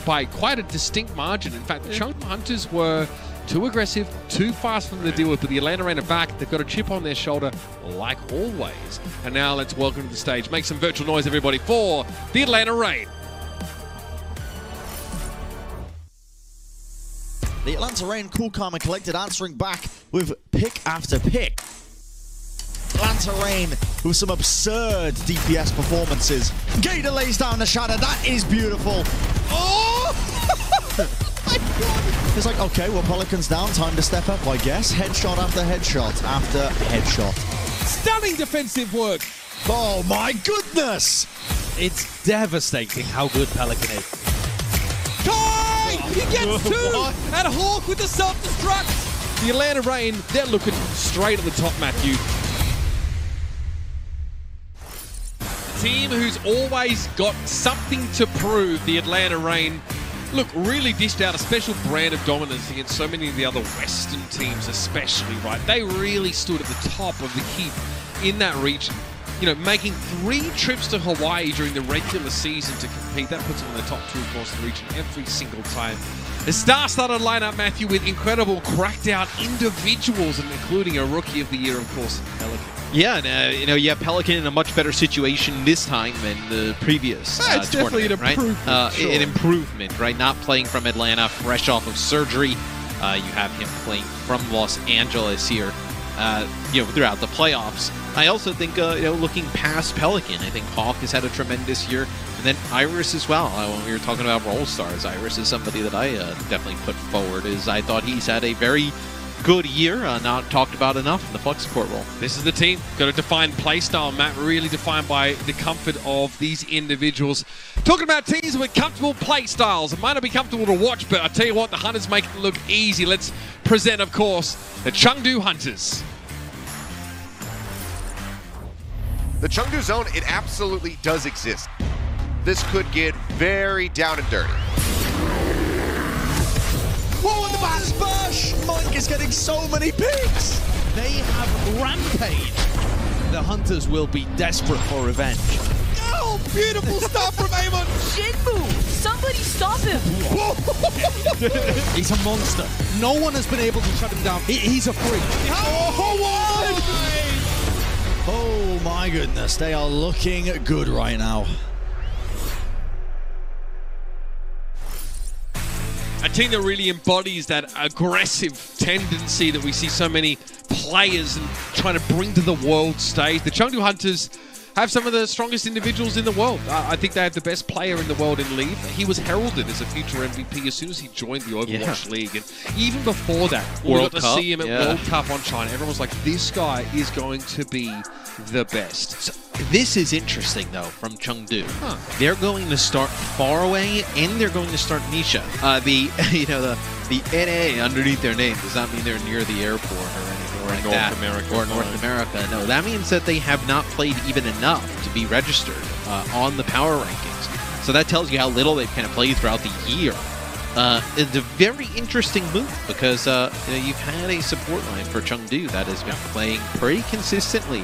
by quite a distinct margin. In fact, the Chengdu Hunters were too aggressive, too fast for them to deal with, but the Atlanta Reign are back. They've got a chip on their shoulder, like always. And now let's welcome to the stage. Make some virtual noise, everybody, for the Atlanta Reign.
The Atlanta Reign, cool, calm, and collected, answering back with pick after pick. Atlanta Reign with some absurd DPS performances. Gator lays down the shadow. That is beautiful. Oh! My God. It's like, okay, well, Pelican's down. Time to step up, I guess. Headshot after headshot after headshot.
Stunning defensive work.
Oh, my goodness.
It's devastating how good Pelican is. Kai! He gets 2! And Hawk with the self-destruct.
The Atlanta Reign, they're looking straight at the top, Matthew. Team who's always got something to prove, the Atlanta Reign, look, really dished out a special brand of dominance against so many of the other Western teams especially, right? They really stood at the top of the heap in that region. You know, making 3 trips to Hawaii during the regular season to compete. That puts them in the top 2 across the region every single time. The star-studded lineup, Matthew, with incredible cracked-out individuals, and including a Rookie of the Year, of course, Pelican.
Yeah, and you have Pelican in a much better situation this time than the previous
it's definitely an
tournament,
improvement,
right?
sure.
An improvement, right? Not playing from Atlanta, fresh off of surgery. You have him playing from Los Angeles here, throughout the playoffs. I also think, looking past Pelican, I think Hawk has had a tremendous year. And then Iris as well. When we were talking about role stars, Iris is somebody that I definitely put forward. I thought he's had a very good year, not talked about enough in the flex support role.
This is the team. Got a defined play style, Matt, really defined by the comfort of these individuals. Talking about teams with comfortable play styles. It might not be comfortable to watch, but I tell you what, the Hunters make it look easy. Let's present, of course, the Chengdu Hunters.
The Chengdu zone, it absolutely does exist. This could get very down and dirty.
Whoa, the bash bash! Mike is getting so many picks!
They have rampage. The Hunters will be desperate for revenge.
Oh, beautiful stuff from Amon!
Shinmu! Somebody stop him!
He's a monster. No one has been able to shut him down. He's a freak.
Oh my goodness, they are looking good right now.
A team that really embodies that aggressive tendency that we see so many players and trying to bring to the world stage. The Chengdu Hunters have some of the strongest individuals in the world. I think they have the best player in the world in Leave. He was heralded as a future MVP as soon as he joined the Overwatch League. And even before that, we got to see him at World Cup on China. Everyone was like, this guy is going to be the best.
So this is interesting, though, from Chengdu. They're going to start far away, and they're going to start Nisha. The NA underneath their name does not mean they're near the airport or anything like that. Or North America. No, that means that they have not played even enough to be registered on the power rankings. So that tells you how little they've kind of played throughout the year. It's a very interesting move because you've had a support line for Chengdu that has been playing pretty consistently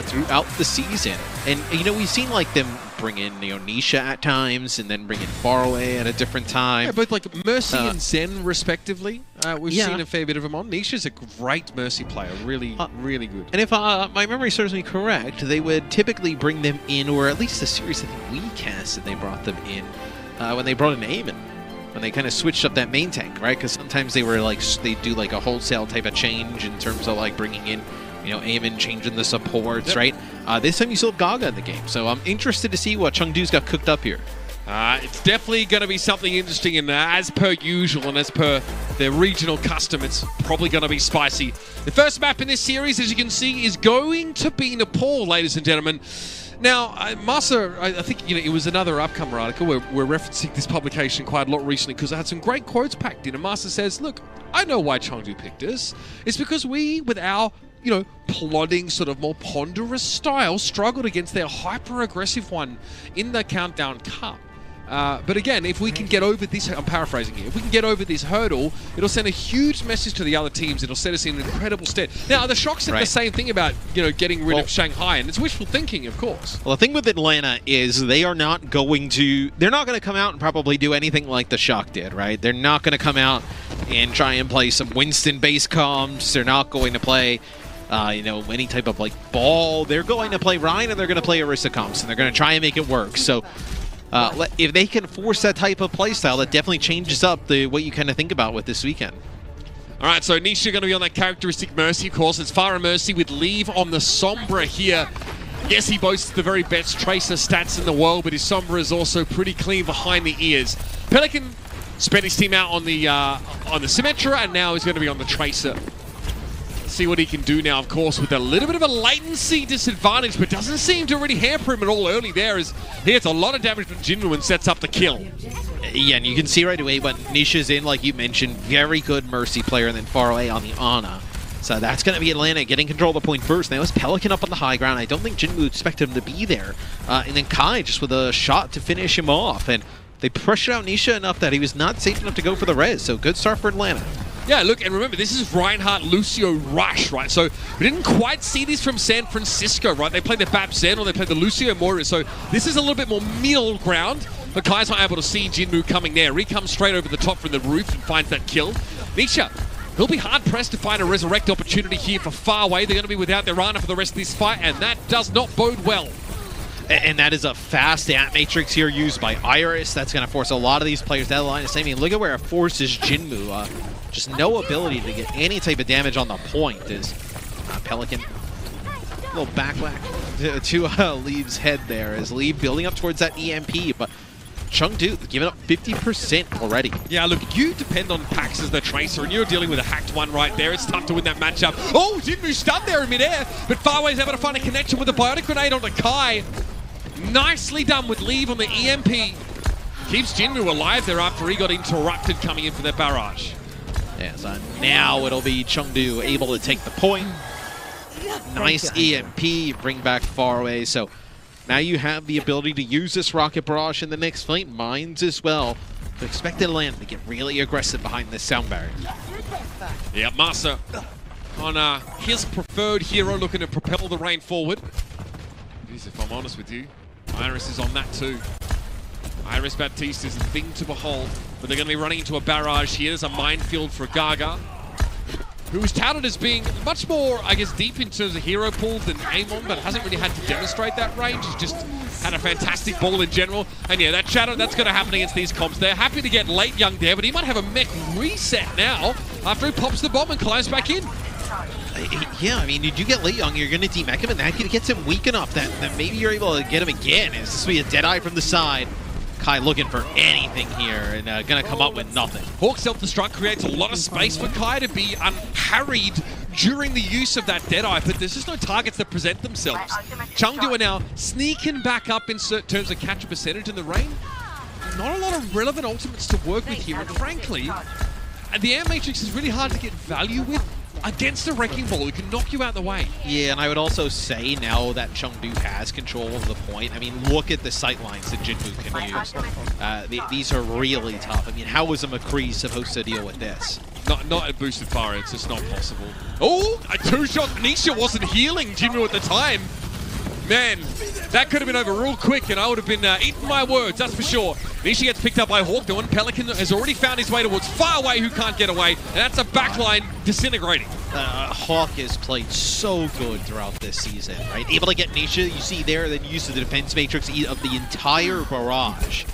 throughout the season. And, you know, we've seen, like, them bring in, you know, Nisha at times and then bring in Faraway at a different time.
Yeah, both, like, Mercy and Zen, respectively. We've seen a fair bit of them on. Nisha's a great Mercy player. Really, really good.
And if my memory serves me correct, they would typically bring them in, or at least the series I think we casted, they brought them in when they brought in Eamon. When they kind of switched up that main tank, right? Because sometimes they were, like, they do, like, a wholesale type of change in terms of, like, bringing in, you know, Eamon, changing the supports, right? This time you still have Gaga in the game, so I'm interested to see what Chengdu's got cooked up here.
It's definitely going to be something interesting, and as per usual and as per their regional custom, it's probably going to be spicy. The first map in this series, as you can see, is going to be Nepal, ladies and gentlemen. Now, Masa, I think, you know, it was another upcomer article. We're referencing this publication quite a lot recently because it had some great quotes packed in. And Masa says, look, I know why Chengdu picked us. It's because we, with our, you know, plodding, sort of more ponderous style, struggled against their hyper-aggressive one in the Countdown Cup. But again, if we can get over this, I'm paraphrasing here, if we can get over this hurdle, it'll send a huge message to the other teams. It'll set us in an incredible stead. Now, the Shock said the same thing about, you know, getting rid of Shanghai, and it's wishful thinking, of course.
Well, the thing with Atlanta is they are not going to, they're not going to come out and probably do anything like the Shock did, right? They're not going to come out and try and play some Winston-based comps. They're not going to play, you know, any type of, like, ball. They're going to play Ryan, and they're going to play Orisa comps, and they're going to try and make it work. So, if they can force that type of playstyle, that definitely changes up what you kind of think about with this weekend.
All right, so Nisha going to be on that characteristic Mercy, of course. It's Farah Mercy with Leave on the Sombra here. Yes, he boasts the very best Tracer stats in the world, but his Sombra is also pretty clean behind the ears. Pelican spent his team out on the Symmetra, and now he's going to be on the Tracer. See what he can do now, of course, with a little bit of a latency disadvantage, but doesn't seem to really hamper him at all early there, as he gets a lot of damage from Jinmu and sets up the kill.
Yeah, and you can see right away when Nisha's in, like you mentioned, very good Mercy player, and then far away on the Ana. So that's going to be Atlanta getting control of the point first. Now it's Pelican up on the high ground. I don't think Jinmu expected him to be there. And then Kai just with a shot to finish him off. And they pressured out Nisha enough that he was not safe enough to go for the res. So good start for Atlanta.
Yeah, look, and remember, this is Reinhardt Lucio Rush, right? So we didn't quite see this from San Francisco, right? They played the Bap Zen or they played the Lucio Moira. So this is a little bit more middle ground, but Kai's not able to see Jinmu coming there. He comes straight over the top from the roof and finds that kill. Nisha, he'll be hard-pressed to find a resurrect opportunity here for Far Away. They're going to be without their Rana for the rest of this fight, and that does not bode well.
And that is a fast ant matrix here used by Iris. That's going to force a lot of these players down the line of saving. Look at where it forces Jinmu. Just no ability to get any type of damage on the point is Pelican. A little backlash to Leave's head there as Leave building up towards that EMP, but Chengdu giving up 50% already.
Yeah, look, you depend on Pax as the Tracer, and you're dealing with a hacked one right there. It's tough to win that matchup. Oh, Jinmu stunned there in midair, but Farway's able to find a connection with the Biotic Grenade onto Kai. Nicely done with Leave on the EMP. Keeps Jinmu alive there after he got interrupted coming in for the barrage.
Yeah, so now it'll be Chengdu able to take the point. Nice EMP, bring back Far Away. So now you have the ability to use this Rocket Barrage in the next fight. Mines as well. So expect Atlanta to get really aggressive behind this sound barrier.
Yeah, Masa on his preferred hero looking to propel the Rain forward. Jeez, if I'm honest with you, Iris is on that too. Iris Baptiste is the thing to behold, but they're going to be running into a barrage here. There's a minefield for Gaga, who is touted as being much more, I guess, deep in terms of hero pool than Amon, but hasn't really had to demonstrate that range. He's just had a fantastic ball in general. And yeah, that shadow, that's going to happen against these comps. They're happy to get Late Young there, but he might have a mech reset now after he pops the bomb and climbs back in.
Yeah, I mean, you do get Late Young, you're going to demech him, and that gets him weak enough that maybe you're able to get him again. Is this will be a Deadeye from the side? Kai looking for anything here and going to come up with nothing.
Hawk self-destruct creates a lot of space for Kai to be unharried during the use of that Deadeye, but there's just no targets that present themselves. Chengdu are now sneaking back up in terms of capture percentage in the Rain. Not a lot of relevant ultimates to work with here, and frankly, the Air Matrix is really hard to get value with against a Wrecking Ball who can knock you out the way.
Yeah, and I would also say now that Chengdu has control of the point, I mean, look at the sight lines that Jinmu can use. These are really tough. I mean, how is a McCree supposed to deal with this?
Not at boosted fire, it's just not possible. Oh, a two-shot. Nisha wasn't healing Jinmu at the time. Man, that could have been over real quick, and I would have been eating my words, that's for sure. Nisha gets picked up by Hawk, though, and Pelican has already found his way towards Faraway, who can't get away, and that's a backline disintegrating.
Hawk has played so good throughout this season, right? Able to get Nisha, you see there, then use the defense matrix of the entire barrage.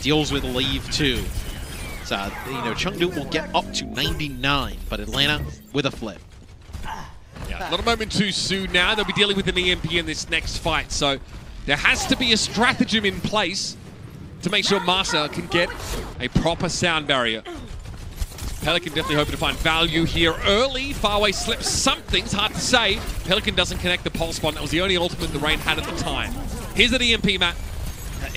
Deals with Leave too. So, Chengdu will get up to 99, but Atlanta with a flip.
Yeah, not a moment too soon now. They'll be dealing with an EMP in this next fight, so there has to be a stratagem in place to make sure Masa can get a proper sound barrier. Pelican definitely hoping to find value here early. Faraway slips something, it's hard to say. Pelican doesn't connect the pulse bomb. That was the only ultimate the Rain had at the time. Here's an EMP, Matt.
And